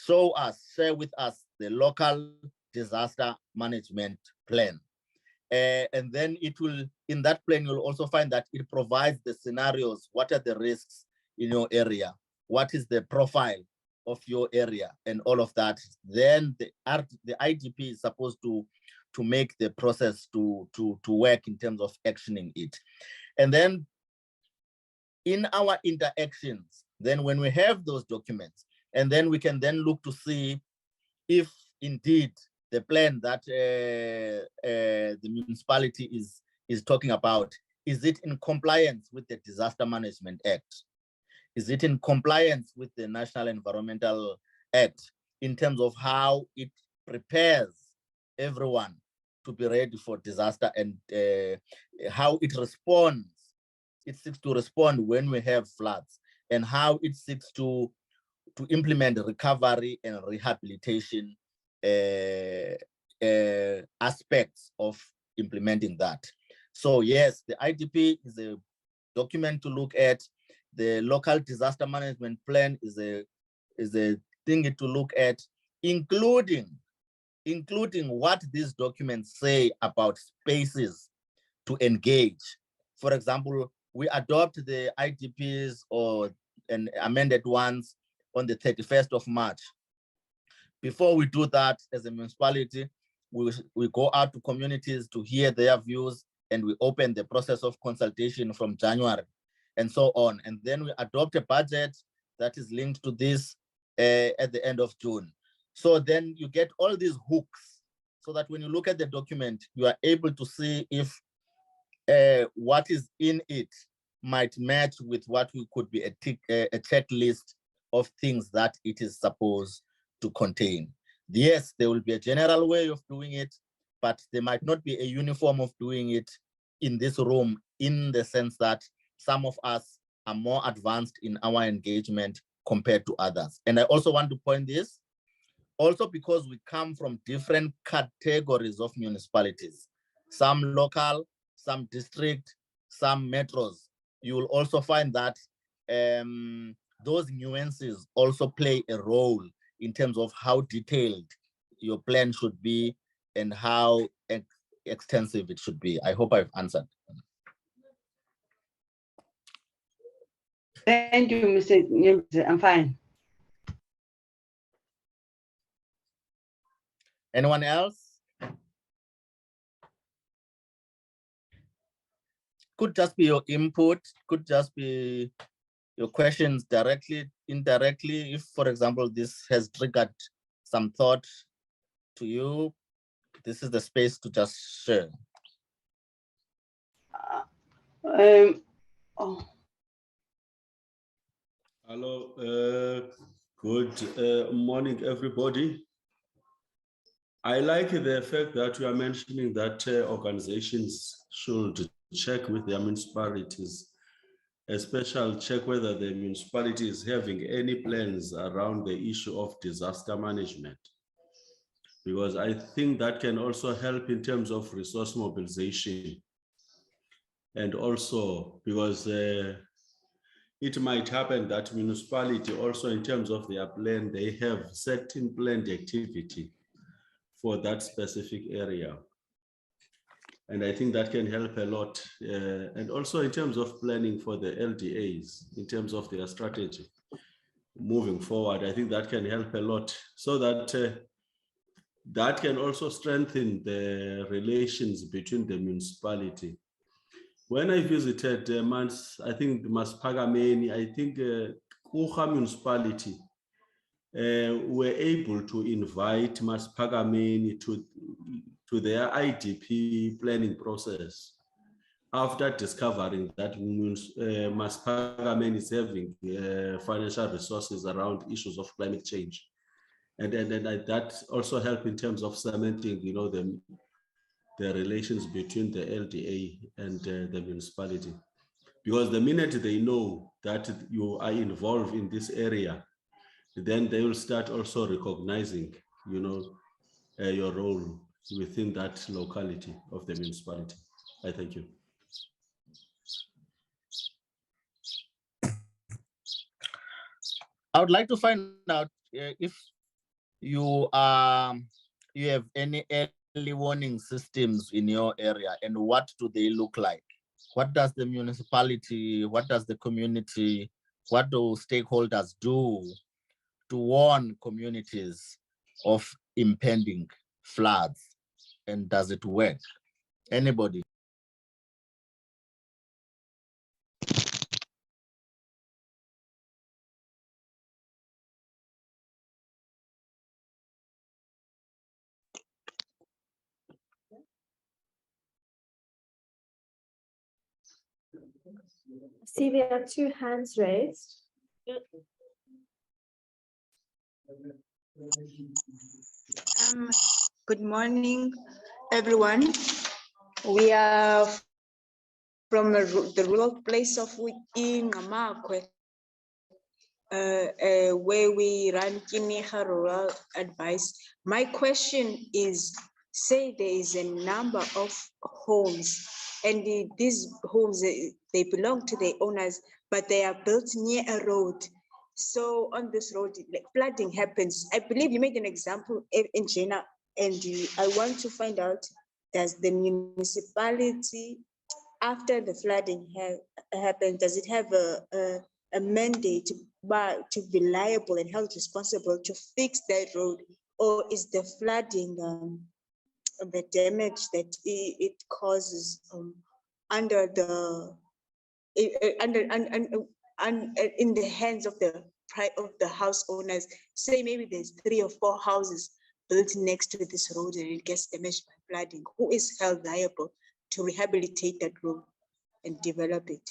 share with us the local disaster management plan. And then it will, in that plan, you'll also find that it provides the scenarios. What are the risks in your area? What is the profile of your area and all of that? Then the IDP is supposed to make the process to work in terms of actioning it. And then in our interactions, then when we have those documents, and then we can then look to see if indeed the plan that the municipality is talking about, is it in compliance with the Disaster Management Act? Is it in compliance with the National Environmental Act in terms of how it prepares everyone to be ready for disaster, and how it responds? It seeks to respond when we have floods, and how it seeks to implement recovery and rehabilitation aspects of implementing that. So yes, the IDP is a document to look at. The local disaster management plan is a thing to look at, including what these documents say about spaces to engage. For example, we adopt the IDPs or an amended ones on the 31st of March. Before we do that, as a municipality, we go out to communities to hear their views, and we open the process of consultation from January and so on. And then we adopt a budget that is linked to this at the end of June. So then you get all these hooks, so that when you look at the document, you are able to see if what is in it might match with what we could be a checklist of things that it is supposed to contain. Yes, there will be a general way of doing it, but there might not be a uniform of doing it in this room, in the sense that some of us are more advanced in our engagement compared to others. And I also want to point this, also because we come from different categories of municipalities, some local, some district, some metros. You will also find that those nuances also play a role in terms of how detailed your plan should be and how extensive it should be. I hope I've answered. Thank you, Mr. Nyembezi. I'm fine. Anyone else? Could just be your input, could just be your questions directly, indirectly. If, for example, this has triggered some thought to you, this is the space to just share. Hello, good morning, everybody. I like the fact that you are mentioning that organizations should check with their municipalities, especially check whether the municipality is having any plans around the issue of disaster management. Because I think that can also help in terms of resource mobilization. And also because it might happen that municipality also, in terms of their plan, they have certain planned activity for that specific area. And I think that can help a lot. And also in terms of planning for the LDAs, in terms of their strategy moving forward, I think that can help a lot, so that that can also strengthen the relations between the municipality. When I visited I think Maspagameni, I think Kuha municipality were able to invite Maspagameni to their IDP planning process after discovering that Maspagameni is having financial resources around issues of climate change. And that also helped in terms of cementing, you know, the relations between the LDA and the municipality. Because the minute they know that you are involved in this area, then they will start also recognizing, you know, your role within that locality of the municipality. I thank you. I would like to find out if you have any early warning systems in your area, and what do they look like? What does the municipality, what does the community, what do stakeholders do to warn communities of impending floods? And does it work? Anybody? See, we have 2 hands raised. Good morning, everyone. We are from the rural place of Ngamakwe, where we run Kiniha Rural Advice. My question is, say there is a number of homes, and these homes, they belong to the owners, but they are built near a road. So on this road, like flooding happens. I believe you made an example in Jena, and I want to find out, does the municipality, after the flooding happens, does it have a mandate to be liable and held responsible to fix that road? Or is the flooding, the damage that it causes under the, in the hands of the house owners? Say maybe there's 3 or 4 houses built next to this road and it gets damaged by flooding. Who is held liable to rehabilitate that road and develop it?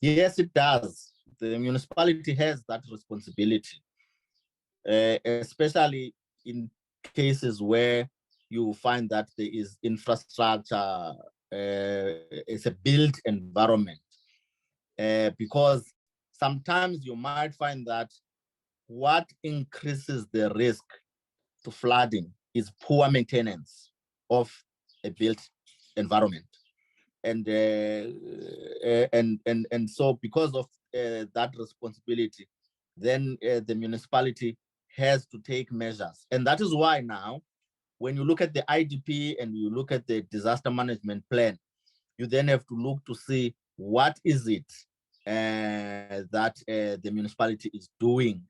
Yes, it does. The municipality has that responsibility, especially in cases where you find that there is infrastructure, it's a built environment, because sometimes you might find that what increases the risk to flooding is poor maintenance of a built environment. And so because of that responsibility, then the municipality has to take measures. And that is why now, when you look at the IDP and you look at the disaster management plan, you then have to look to see what is it that the municipality is doing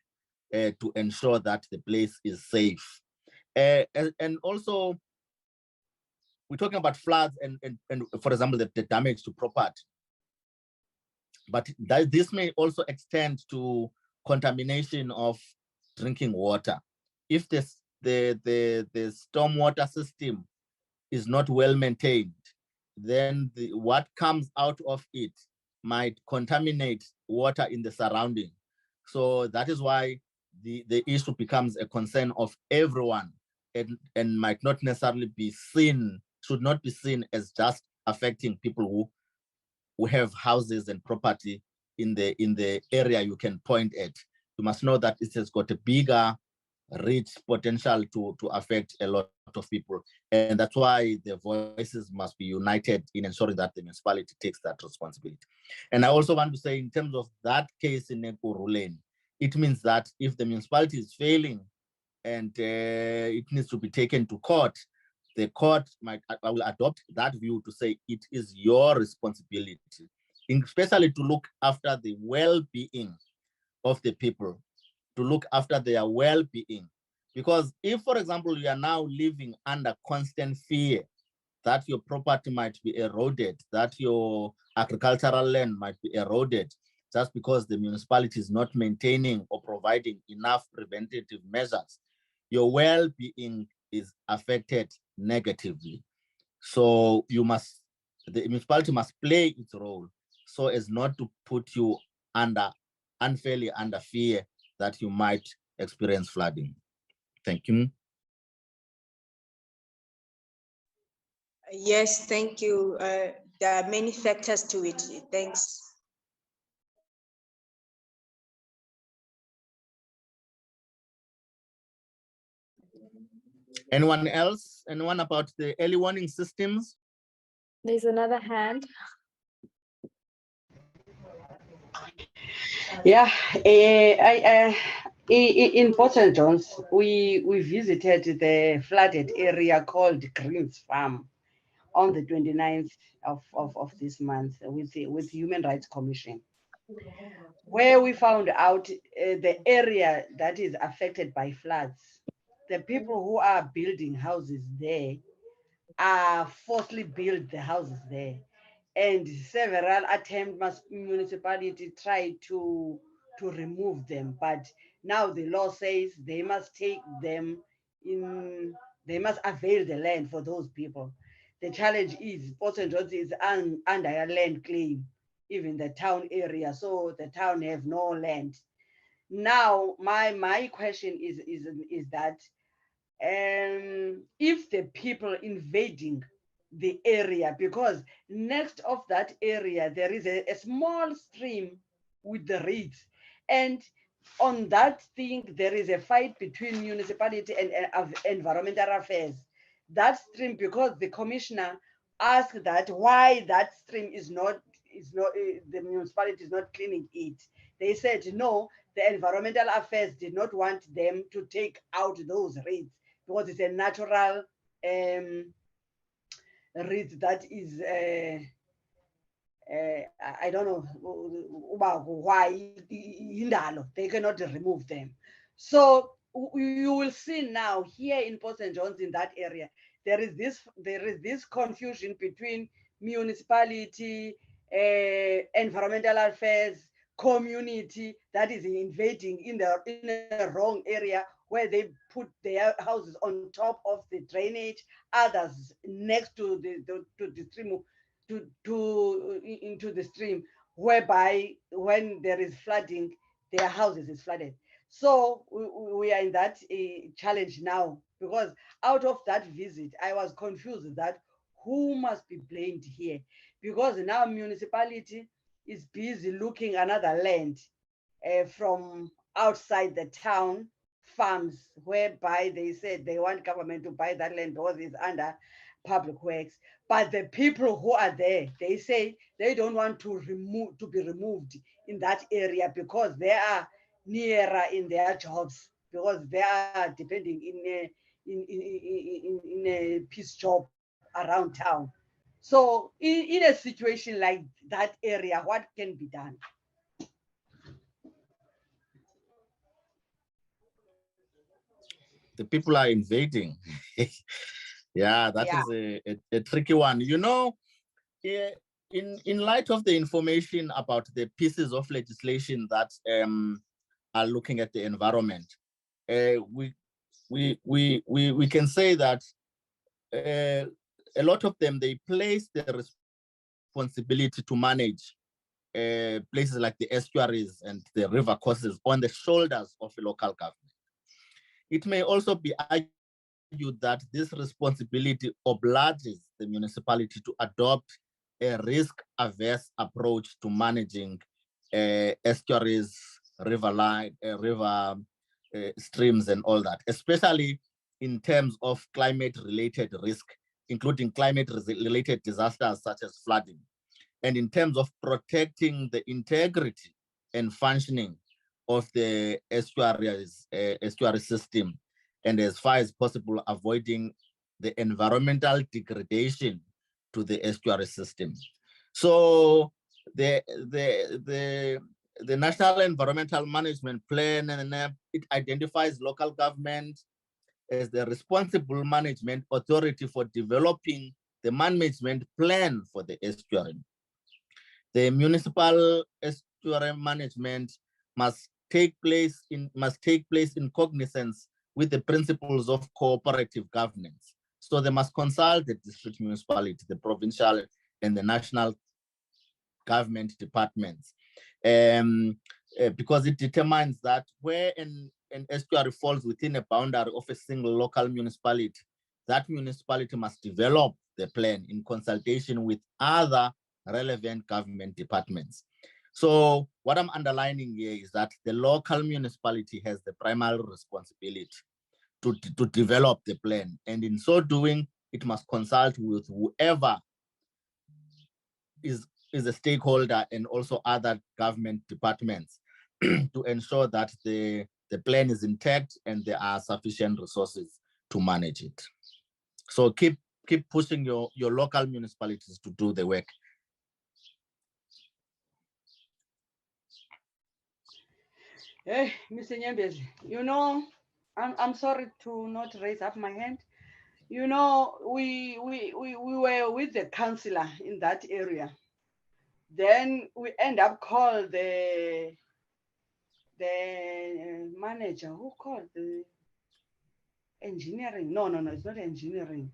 to ensure that the place is safe. And also, we're talking about floods and for example, the damage to property. But this may also extend to contamination of drinking water. If the stormwater system is not well maintained, then what comes out of it might contaminate water in the surrounding. So that is why the issue becomes a concern of everyone, and might not necessarily be seen, should not be seen as just affecting people who have houses and property in the area you can point at. You must know that it has got a bigger reach potential to affect a lot of people. And that's why the voices must be united in ensuring that the municipality takes that responsibility. And I also want to say, in terms of that case in Nkosikhulule, it means that if the municipality is failing and it needs to be taken to court, the court I will adopt that view to say it is your responsibility, especially to look after the well-being of the people, to look after their well-being. Because if, for example, you are now living under constant fear that your property might be eroded, that your agricultural land might be eroded, just because the municipality is not maintaining or providing enough preventative measures, your well-being is affected negatively. So the municipality must play its role so as not to put you unfairly under fear that you might experience flooding. Thank you. Yes, thank you. There are many factors to it. Thanks. Anyone else? Anyone about the early warning systems? There's another hand. Yeah, in Port St. John's, we visited the flooded area called Greens Farm on the 29th of this month with Human Rights Commission, where we found out the area that is affected by floods. The people who are building houses there are forcibly build the houses there. And several attempts municipality tried to remove them, but now the law says they must take them in, they must avail the land for those people. The challenge is Port St. George is under a land claim, even the town area, so the town have no land. Now my question is that if the people invading the area, because next of that area there is a small stream with the reeds, and on that thing there is a fight between municipality and environmental affairs. That stream, because the commissioner asked that why that stream is not the municipality is not cleaning it. They said no, the environmental affairs did not want them to take out those reeds because it's a natural reed that is I don't know why they cannot remove them. So you will see now here in Port St. John's, in that area, there is this confusion between municipality, environmental affairs, community that is invading in a wrong area, where they put their houses on top of the drainage, others next to the stream, into the stream, whereby when there is flooding, their houses is flooded. So we are in that challenge now, because out of that visit, I was confused that who must be blamed here, because now municipality is busy looking another land from outside the town farms, whereby they said they want government to buy that land because it's under public works. But the people who are there, they say they don't want to be removed in that area because they are nearer in their jobs, because they are depending in a peace job around town. So in a situation like that area, what can be done? The people are invading. Yeah, that is a tricky one. You know, in light of the information about the pieces of legislation that are looking at the environment, we can say that a lot of them, they place the responsibility to manage places like the estuaries and the river courses on the shoulders of a local government. It may also be argued that this responsibility obliges the municipality to adopt a risk-averse approach to managing estuaries, river streams and all that, especially in terms of climate-related risk, including climate-related disasters such as flooding, and in terms of protecting the integrity and functioning of the estuary system, and as far as possible, avoiding the environmental degradation to the estuary system. So the National Environmental Management Plan, and it identifies local government as the responsible management authority for developing the management plan for the estuary. The municipal estuary management must take place in cognizance with the principles of cooperative governance. So they must consult the district municipality, the provincial and the national government departments, because it determines that where an estuary falls within a boundary of a single local municipality, that municipality must develop the plan in consultation with other relevant government departments. So what I'm underlining here is that the local municipality has the primary responsibility to develop the plan. And in so doing, it must consult with whoever is a stakeholder and also other government departments to ensure that the plan is intact and there are sufficient resources to manage it. So keep pushing your local municipalities to do the work. Hey, Mr. Nyembezi, you know, I'm sorry to not raise up my hand. You know, we were with the councillor in that area. Then we end up called the manager. Who called the engineering? No, it's not engineering.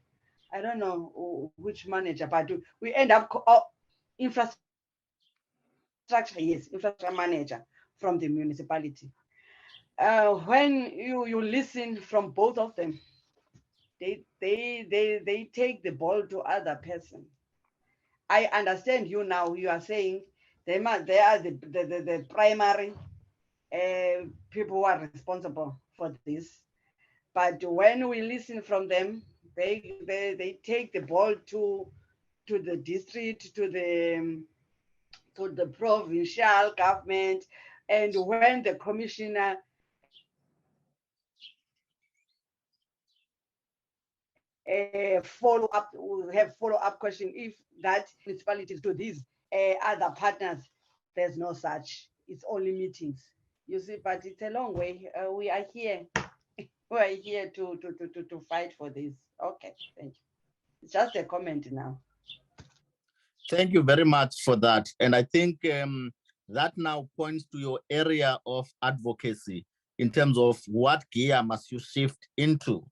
I don't know which manager, but we end up infrastructure. Yes, infrastructure manager from the municipality. When you listen from both of them, they take the ball to other person. I understand you now. You are saying they are the primary people who are responsible for this. But when we listen from them, they take the ball to the district, to the provincial government, and when the commissioner follow up question if that municipalities do these other partners, there's no such. It's only meetings. You see, but it's a long way. We are here. We are here to fight for this. Okay, thank you. It's just a comment now. Thank you very much for that. And I think that now points to your area of advocacy in terms of what gear must you shift into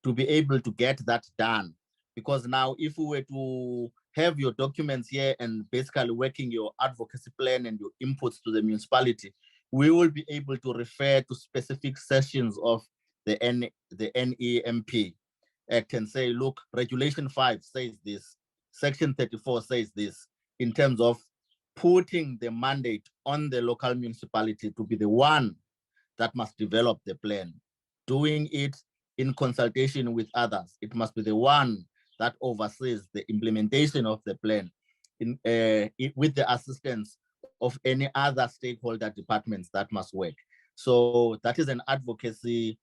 to be able to get that done. Because now if we were to have your documents here and basically working your advocacy plan and your inputs to the municipality, we will be able to refer to specific sessions of the NEMP Act and say, look, Regulation 5 says this, Section 34 says this, in terms of putting the mandate on the local municipality to be the one that must develop the plan, doing it in consultation with others. It must be the one that oversees the implementation of the plan with the assistance of any other stakeholder departments that must work. So that is an advocacy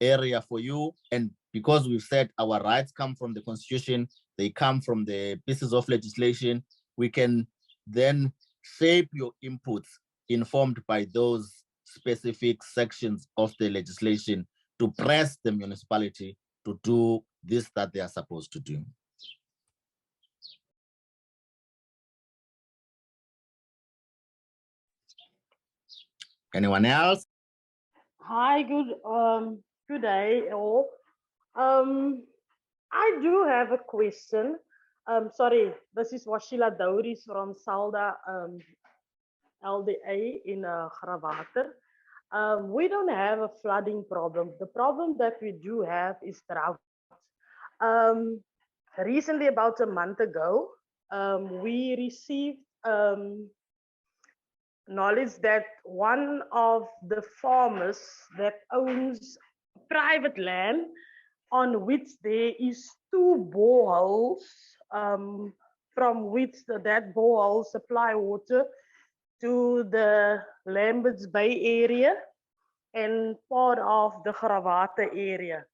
area for you. And because we've said our rights come from the Constitution, they come from the pieces of legislation, we can then shape your inputs informed by those specific sections of the legislation to press the municipality to do this that they are supposed to do. Anyone else? Hi, good day all. I do have a question. Sorry, this is Washila Douris from Salda LDA in Gravater. We don't have a flooding problem. The problem that we do have is drought. Recently, about a month ago, we received knowledge that one of the farmers that owns private land on which there is 2 boreholes from which that borehole supply water to the Lambert's Bay area and part of the Gravater area.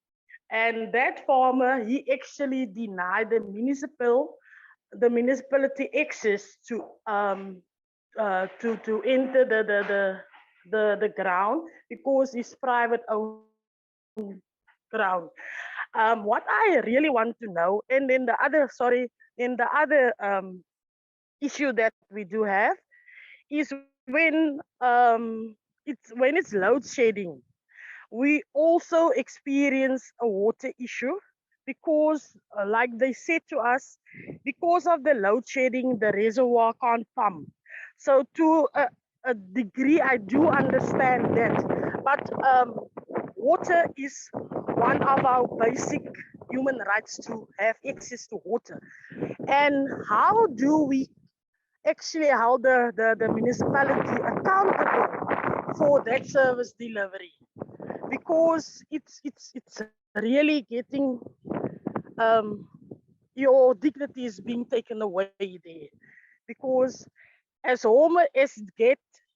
And that farmer, he actually denied the municipality access to enter the ground because it's private owned ground. What I really want to know, and then the other issue that we do have is when it's load shedding, we also experience a water issue because like they said to us, because of the load shedding, the reservoir can't pump. So to a degree, I do understand that, but water is one of our basic human rights to have access to water. And how do we actually hold the municipality accountable for that service delivery? Because it's really getting your dignity is being taken away there. Because as warmer as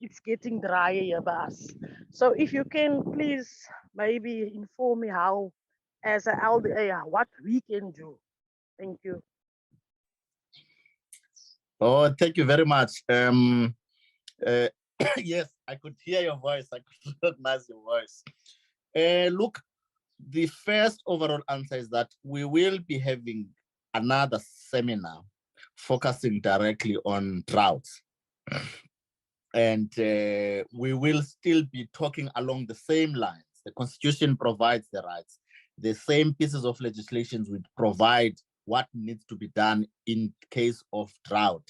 it's getting drier here by us. So if you can please maybe inform me how, as an LDA, what we can do. Thank you. Oh, thank you very much. Yes, I could hear your voice. I could recognize your voice. Look, the first overall answer is that we will be having another seminar focusing directly on droughts. And we will still be talking along the same lines. The Constitution provides the rights. The same pieces of legislation would provide what needs to be done in case of drought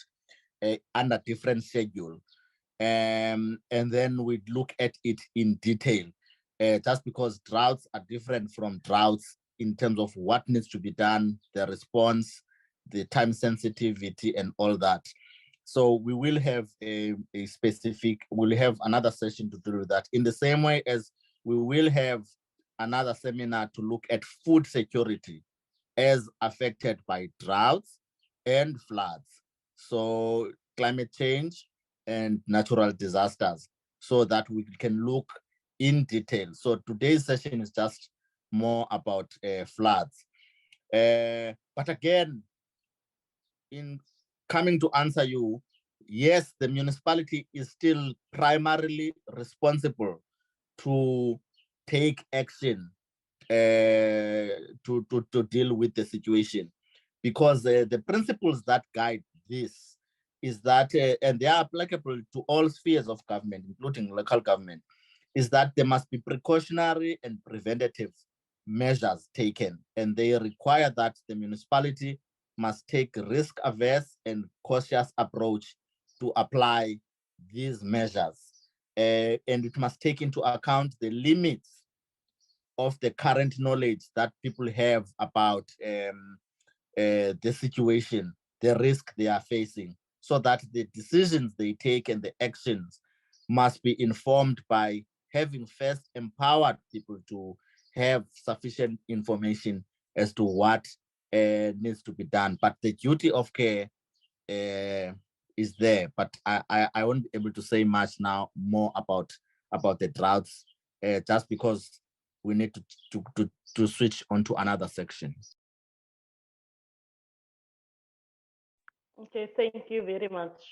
under different schedule. And then we look at it in detail, just because droughts are different from droughts in terms of what needs to be done, the response, the time sensitivity, and all that. So we will have we'll have another session to do that, in the same way as we will have another seminar to look at food security as affected by droughts and floods. So climate change and natural disasters, so that we can look in detail. So today's session is just more about floods. But again, in coming to answer you, yes, the municipality is still primarily responsible to take action to deal with the situation, because the principles that guide this is that, and they are applicable to all spheres of government, including local government, is that there must be precautionary and preventative measures taken, and they require that the municipality must take risk-averse and cautious approach to apply these measures. And it must take into account the limits of the current knowledge that people have about the situation, the risk they are facing, so that the decisions they take and the actions must be informed by having first empowered people to have sufficient information as to what needs to be done. But the duty of care is there. But I won't be able to say much now more about the droughts, just because we need to switch onto another section. Okay, thank you very much.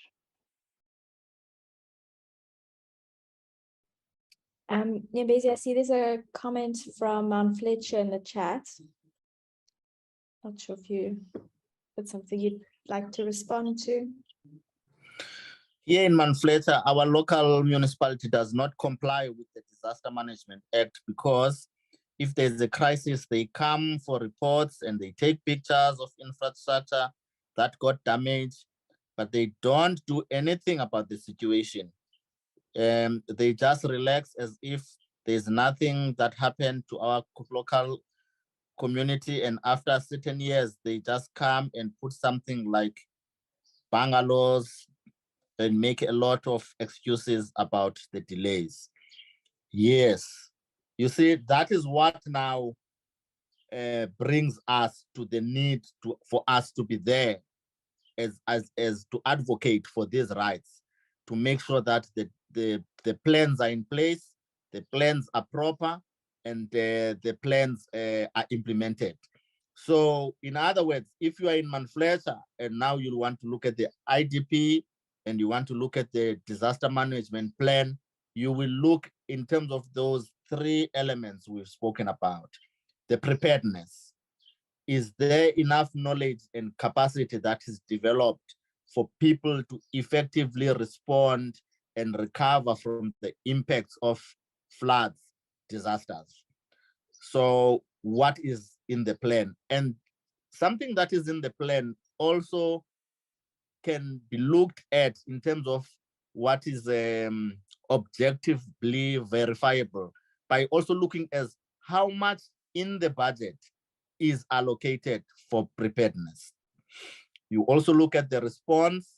Nyembezi, I see there's a comment from Mount Fletcher in the chat. Not sure if you put something you'd like to respond to. Here in Mount Fletcher, our local municipality does not comply with the Disaster Management Act, because if there's a crisis, they come for reports and they take pictures of infrastructure that got damaged, but they don't do anything about the situation. They just relax as if there's nothing that happened to our local community, and after certain years, they just come and put something like bungalows and make a lot of excuses about the delays. Yes, you see, that is what now brings us to the need for us to be there as to advocate for these rights, to make sure that the plans are in place, the plans are proper, and the plans are implemented. So in other words, if you are in Mount Fletcher and now you want to look at the IDP and you want to look at the disaster management plan, you will look in terms of those three elements we've spoken about. The preparedness. Is there enough knowledge and capacity that is developed for people to effectively respond and recover from the impacts of floods, disasters? So what is in the plan. And something that is in the plan also can be looked at in terms of what is objectively verifiable by also looking as how much in the budget is allocated for preparedness. You also look at the response,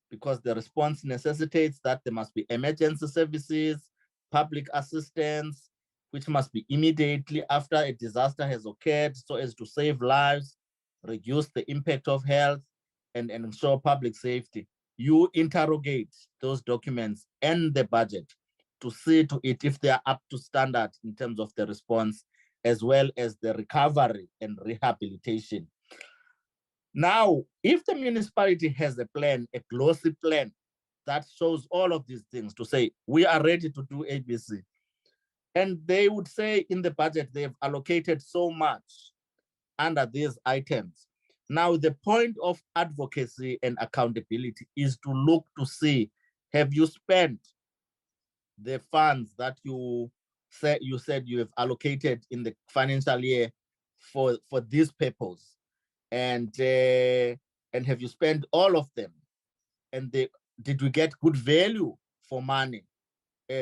because the response necessitates that there must be emergency services, public assistance, which must be immediately after a disaster has occurred so as to save lives, reduce the impact of health, and ensure public safety. You interrogate those documents and the budget to see to it if they are up to standard in terms of the response, as well as the recovery and rehabilitation. Now, if the municipality has a plan, a glossy plan that shows all of these things to say, we are ready to do ABC, and they would say in the budget, they've allocated so much under these items. Now, the point of advocacy and accountability is to look to see, have you spent the funds that you said you have allocated in the financial year for this purpose? And have you spent all of them? And did we get good value for money?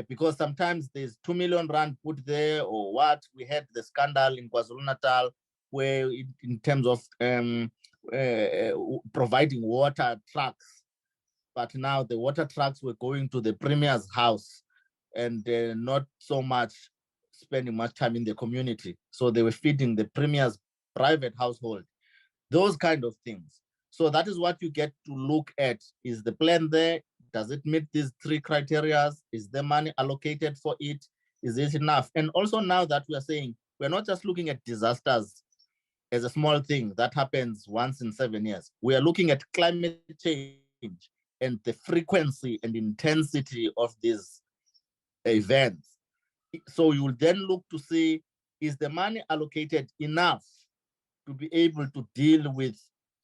Because sometimes there's 2 million rand put there or what. We had the scandal in KwaZulu-Natal where in terms of providing water trucks, but now the water trucks were going to the premier's house and not so much spending much time in the community. So they were feeding the premier's private household, those kind of things. So that is what you get to look at. Is the plan there? Does it meet these 3 criteria? Is the money allocated for it? Is it enough? And also now that we are saying, we're not just looking at disasters as a small thing that happens once in 7 years. We are looking at climate change and the frequency and intensity of these events. So you will then look to see, is the money allocated enough to be able to deal with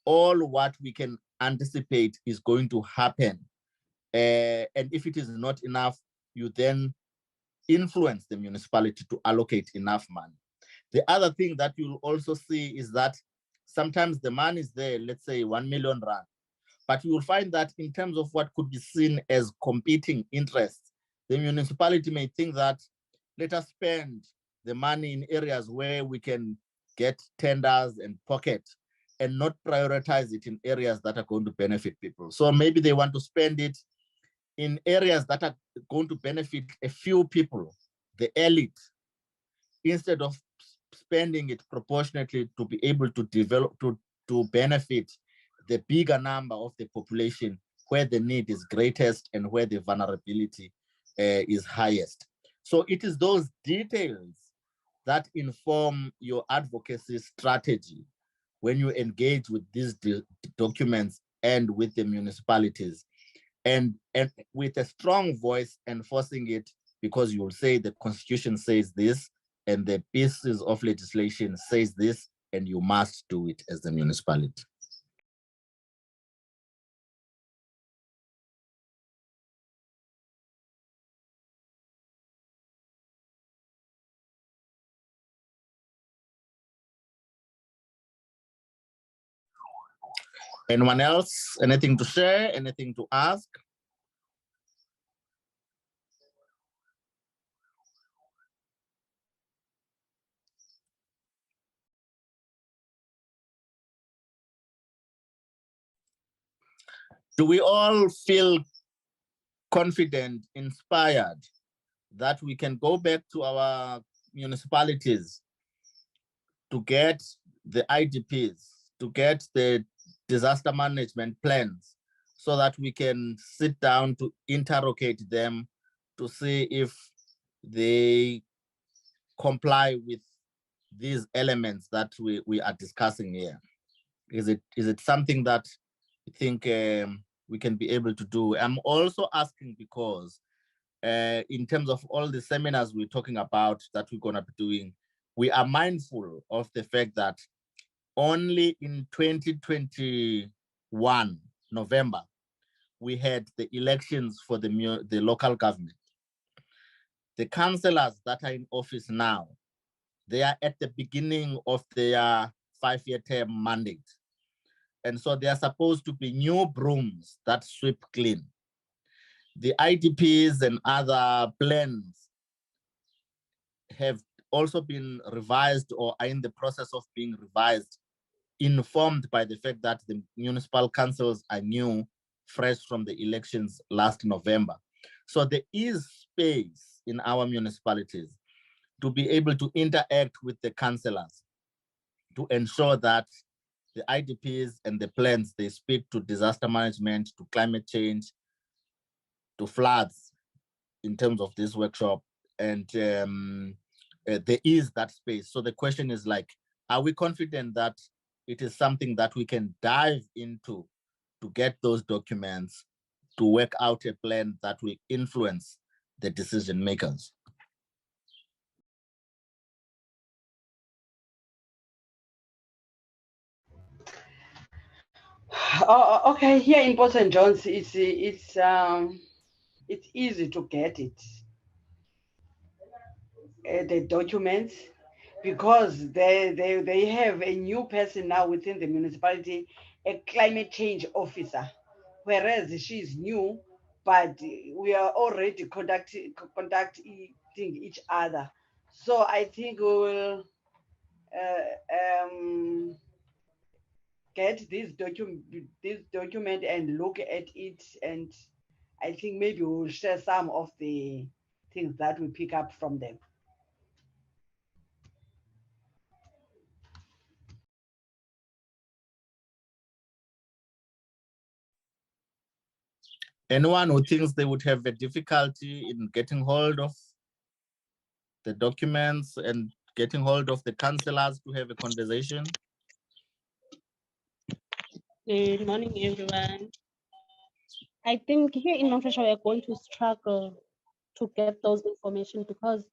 all what we can anticipate is going to happen? And if it is not enough, you then influence the municipality to allocate enough money. The other thing that you'll also see is that sometimes the money is there, let's say 1 million rand, but you will find that in terms of what could be seen as competing interests, the municipality may think that let us spend the money in areas where we can get tenders and pocket, and not prioritize it in areas that are going to benefit people. So maybe they want to spend it in areas that are going to benefit a few people, the elite, instead of spending it proportionately to be able to develop, to benefit the bigger number of the population where the need is greatest and where the vulnerability is highest. So it is those details that inform your advocacy strategy when you engage with these documents and with the municipalities, and with a strong voice enforcing it, because you will say the constitution says this and the pieces of legislation says this, and you must do it as the municipality. Anyone else? Anything to share? Anything to ask? Do we all feel confident, inspired that we can go back to our municipalities to get the IDPs, to get the disaster management plans, so that we can sit down to interrogate them to see if they comply with these elements that we are discussing here? Is it something that you think we can be able to do? I'm also asking because in terms of all the seminars we're talking about that we're going to be doing, we are mindful of the fact that only in 2021, November, we had the elections for the local government. The councillors that are in office now They are at the beginning of their 5-year term mandate. And so they are supposed to be new brooms that sweep clean. The IDPs and other plans have also been revised or are in the process of being revised, informed by the fact that the municipal councils are new, fresh from the elections last November. So there is space in our municipalities to be able to interact with the councillors to ensure that the IDPs and the plans, they speak to disaster management, to climate change, to floods in terms of this workshop. And there is that space. So the question is like, are we confident that it is something that we can dive into to get those documents, to work out a plan that will influence the decision makers? Oh, okay. Here in Port St. John's, it's easy to get it, the documents, because they have a new person now within the municipality, a climate change officer, whereas she is new, but we are already contacting each other. So I think we will get this document and look at it, and I think maybe we'll share some of the things that we pick up from them. Anyone who thinks they would have a difficulty in getting hold of the documents and getting hold of the councillors to have a conversation? Good morning, everyone. I think here in Nkosikhulule we are going to struggle to get those information because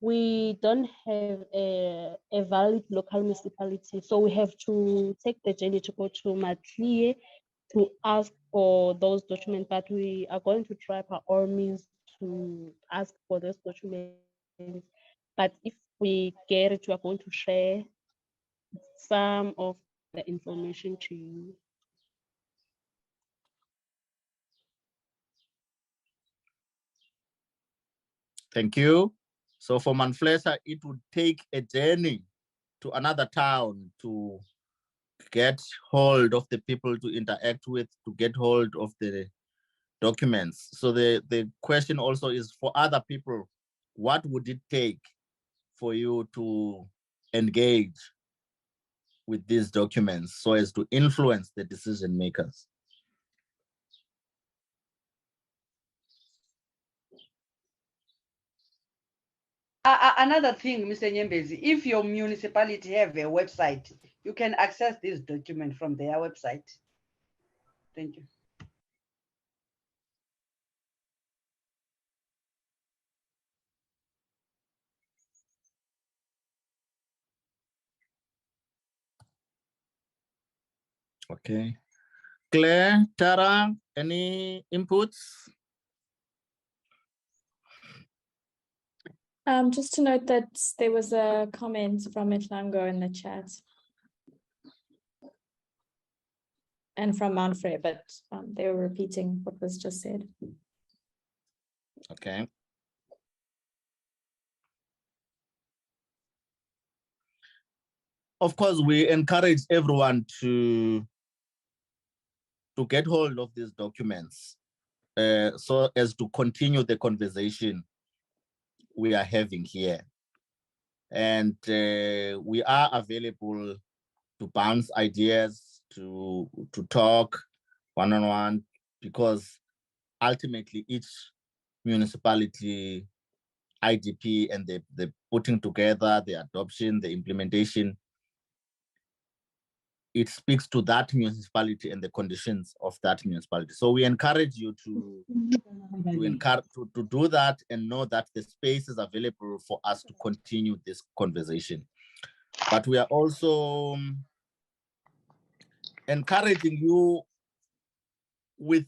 we don't have a valid local municipality. So we have to take the journey to go to unclear to ask for those documents, but we are going to try by all means to ask for those documents. But if we get it, we are going to share some of the information to you. Thank you. So for Manflesa, it would take a journey to another town to get hold of the people to interact with, to get hold of the documents. So the question also is for other people, what would it take for you to engage with these documents so as to influence the decision makers? Another thing, Mr. Nyembezi, if your municipality have a website, you can access this document from their website. Thank you. Okay. Claire, Tara, any inputs? Just to note that there was a comment from Itlango in the chat. And from Manfred, but they were repeating what was just said. Okay. Of course, we encourage everyone to get hold of these documents so as to continue the conversation we are having here. And we are available to bounce ideas, to talk one-on-one, because ultimately each municipality, IDP, and the putting together, the adoption, the implementation, it speaks to that municipality and the conditions of that municipality. So we encourage you to do that and know that the space is available for us to continue this conversation. But we are also encouraging you with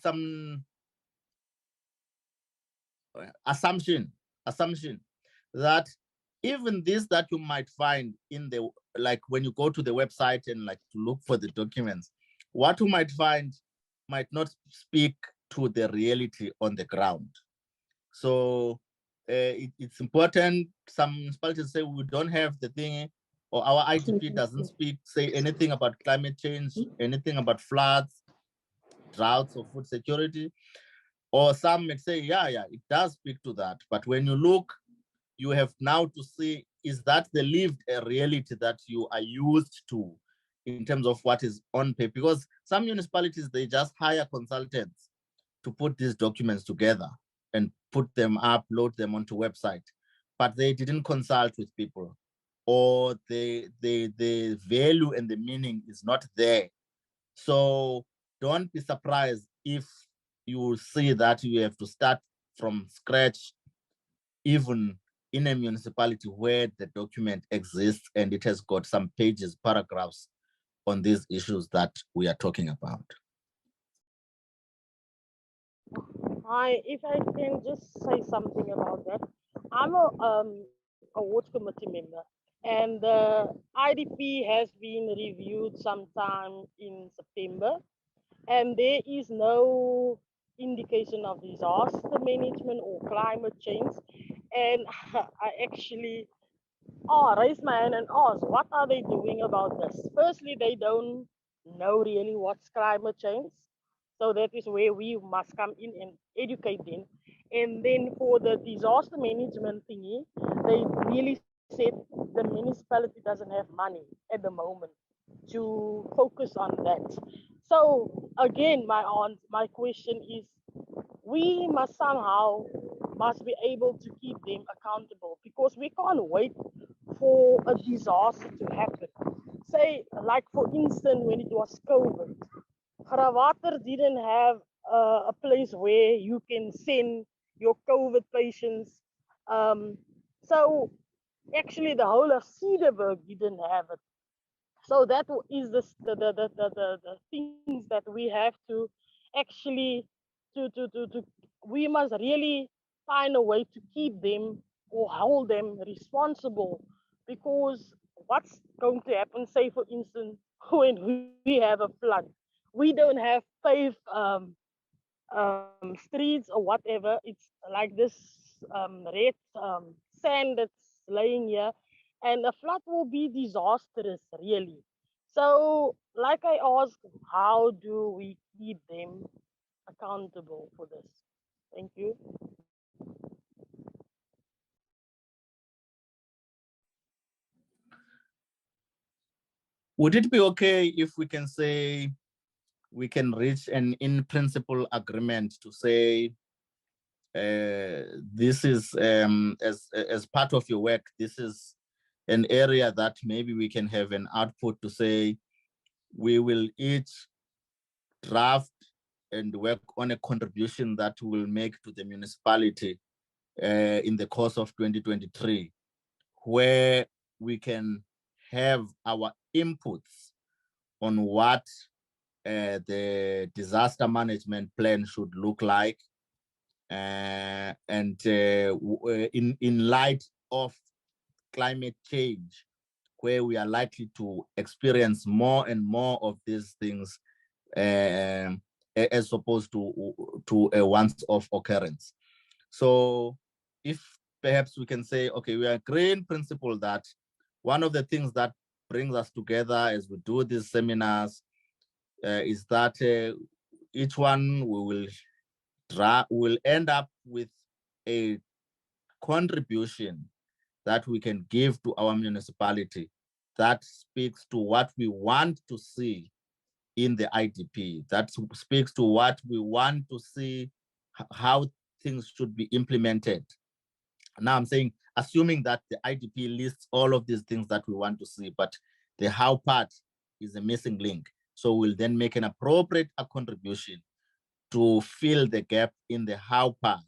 some assumption that even this that you might find in the, like when you go to the website and like to look for the documents, what you might find might not speak to the reality on the ground. So it's important. Some municipalities say we don't have the thing, or our IDP doesn't say anything about climate change, anything about floods, droughts, or food security. Or some may say, yeah, it does speak to that. But when you look, you have now to see, is that the lived reality that you are used to in terms of what is on paper? Because some municipalities, they just hire consultants to put these documents together and put them up, load them onto website, but they didn't consult with people, or the value and the meaning is not there. So don't be surprised if you see that you have to start from scratch, even in a municipality where the document exists and it has got some pages, paragraphs on these issues that we are talking about. Hi, if I can just say something about that. I'm a ward committee member, and the IDP has been reviewed sometime in September, and there is no indication of disaster management or climate change. And I actually raised my hand and asked, what are they doing about this? Firstly, they don't know really what's climate change. So that is where we must come in and educate them. And then for the disaster management thingy, they really said the municipality doesn't have money at the moment to focus on that. So again, my question is, we must somehow be able to keep them accountable, because we can't wait for a disaster to happen. Say, like for instance, when it was COVID, Gravater didn't have a place where you can send your COVID patients. So actually the whole of Cedarburg didn't have it. So that is the things that we have to actually to we must really find a way to keep them or hold them responsible, because what's going to happen, say for instance, when we have a flood, we don't have paved streets or whatever. It's like this red sand that's laying here, and a flood will be disastrous, really. So, like I asked, how do we keep them accountable for this? Thank you. Would it be okay if we can say we can reach an in-principle agreement to say this is, as part of your work, this is an area that maybe we can have an output to say we will each draft and work on a contribution that will make to the municipality in the course of 2023, where we can have our inputs on what the disaster management plan should look like, and in light of climate change, where we are likely to experience more and more of these things as opposed to a once-off occurrence. So if perhaps we can say, okay, we agree in principle that one of the things that brings us together as we do these seminars is that each one will end up with a contribution that we can give to our municipality that speaks to what we want to see in the IDP, that speaks to what we want to see, how things should be implemented. Now I'm saying, assuming that the IDP lists all of these things that we want to see, but the how part is a missing link. So we'll then make an appropriate contribution to fill the gap in the how part,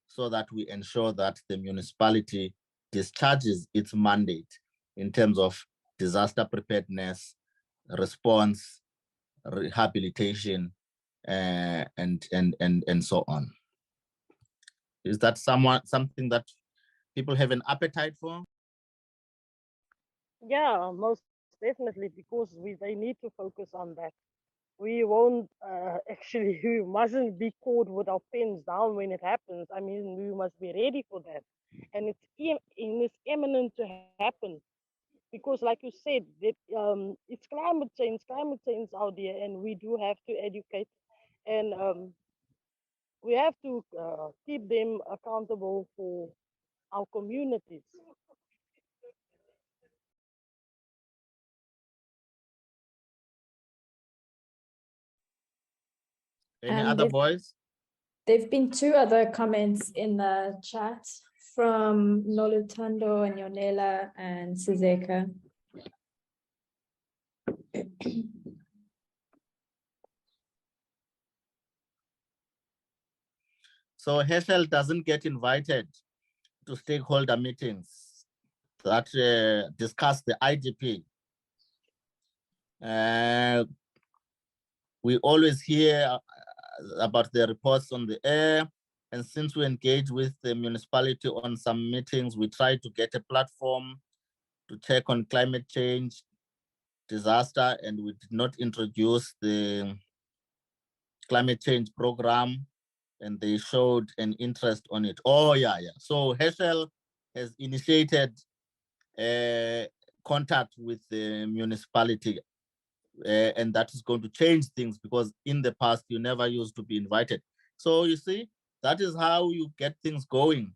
so that we ensure that the municipality discharges its mandate in terms of disaster preparedness, response, rehabilitation, and so on. Is that something that people have an appetite for? Yeah, most definitely, because they need to focus on that. We won't actually, we mustn't be caught with our pens down when it happens. I mean, we must be ready for that. And it's imminent to happen. Because like you said, that it's climate change out there, and we do have to educate, and we have to keep them accountable for our communities. Any other voice? There've been two other comments in the chat from Nolutando and Yonela and Sizeka. So Herschel doesn't get invited to stakeholder meetings that discuss the IDP. We always hear about the reports on the air, and since we engage with the municipality on some meetings, we try to get a platform to check on climate change, disaster, and we did not introduce the climate change program, and they showed an interest on it. Oh, yeah. So Herschel has initiated contact with the municipality, and that is going to change things, because in the past you never used to be invited. So you see, that is how you get things going,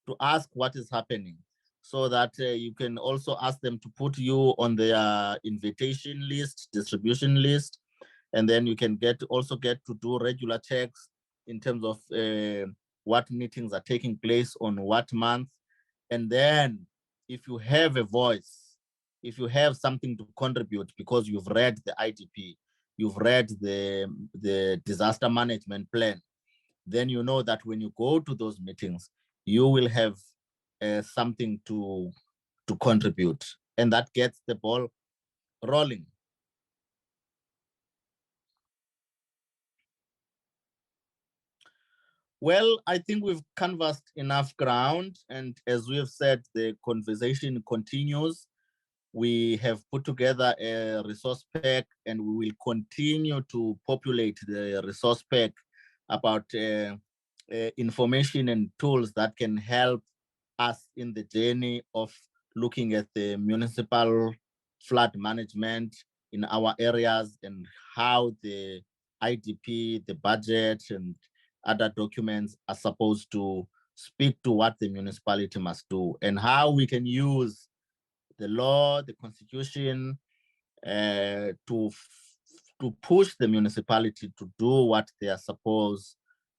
to ask what is happening, so that you can also ask them to put you on their invitation list, distribution list, and then you can also get to do regular checks in terms of what meetings are taking place on what month. And then if you have a voice, if you have something to contribute because you've read the IDP, you've read the disaster management plan, then you know that when you go to those meetings, you will have something to contribute, and that gets the ball rolling. Well, I think we've canvassed enough ground, and as we have said, the conversation continues. We have put together a resource pack, and we will continue to populate the resource pack about information and tools that can help us in the journey of looking at the municipal flood management in our areas, and how the IDP, the budget, and other documents are supposed to speak to what the municipality must do, and how we can use the law, the constitution, to push the municipality to do what they are supposed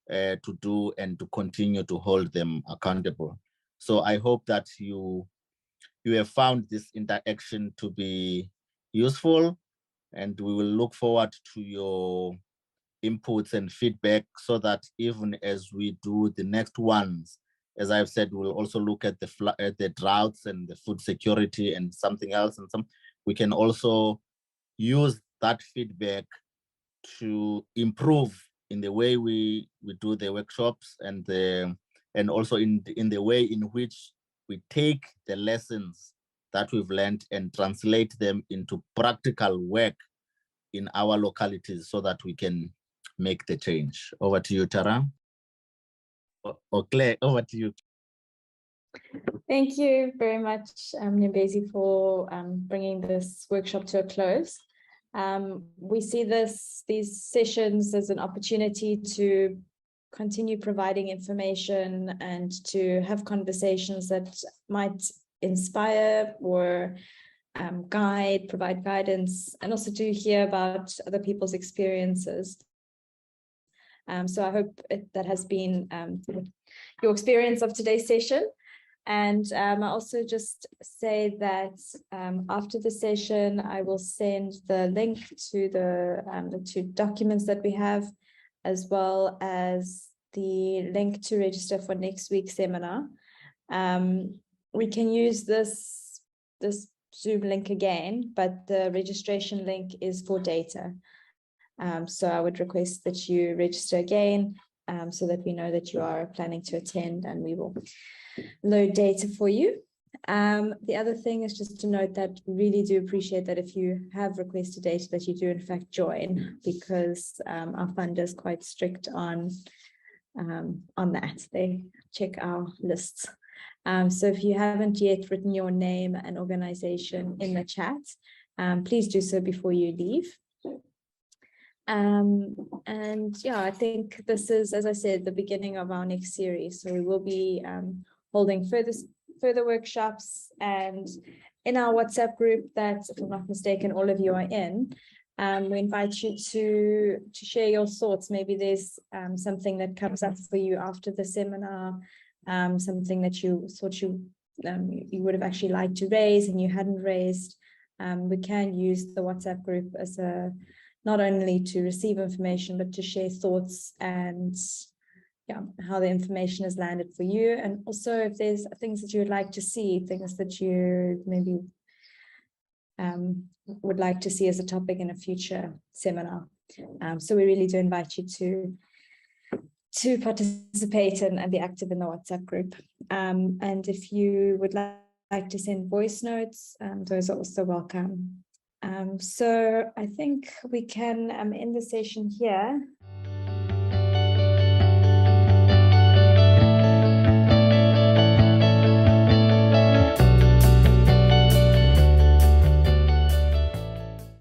to do, and to continue to hold them accountable. So I hope that you have found this interaction to be useful, and we will look forward to your inputs and feedback, so that even as we do the next ones, as I've said, we'll also look at the droughts and the food security and something else, and we can also use that feedback to improve in the way we do the workshops, and also in the way in which we take the lessons that we've learned and translate them into practical work in our localities, so that we can make the change. Over to you, Tara. Or Claire, over to you. Thank you very much, Nyembezi, for bringing this workshop to a close. We see these sessions as an opportunity to continue providing information and to have conversations that might inspire or provide guidance, and also to hear about other people's experiences. So I hope that has been your experience of today's session. And I also just say that after the session, I will send the link to the two documents that we have, as well as the link to register for next week's seminar. We can use this Zoom link again, but the registration link is for data. So I would request that you register again, so that we know that you are planning to attend, and we will load data for you. The other thing is just to note that we really do appreciate that if you have requested data that you do in fact join, because our fund is quite strict on that. They check our lists. So if you haven't yet written your name and organization in the chat, please do so before you leave. And yeah, I think this is, as I said, the beginning of our next series. So we will be holding further workshops, and in our WhatsApp group that, if I'm not mistaken, all of you are in, we invite you to share your thoughts. Maybe there's something that comes up for you after the seminar, something that you thought you would have actually liked to raise and you hadn't raised. We can use the WhatsApp group as not only to receive information, but to share thoughts and how the information has landed for you. And also if there's things that you would like to see, things that you maybe would like to see as a topic in a future seminar. So we really do invite you to participate and be active in the WhatsApp group. And if you would like to send voice notes, those are also welcome. So I think we can end the session here.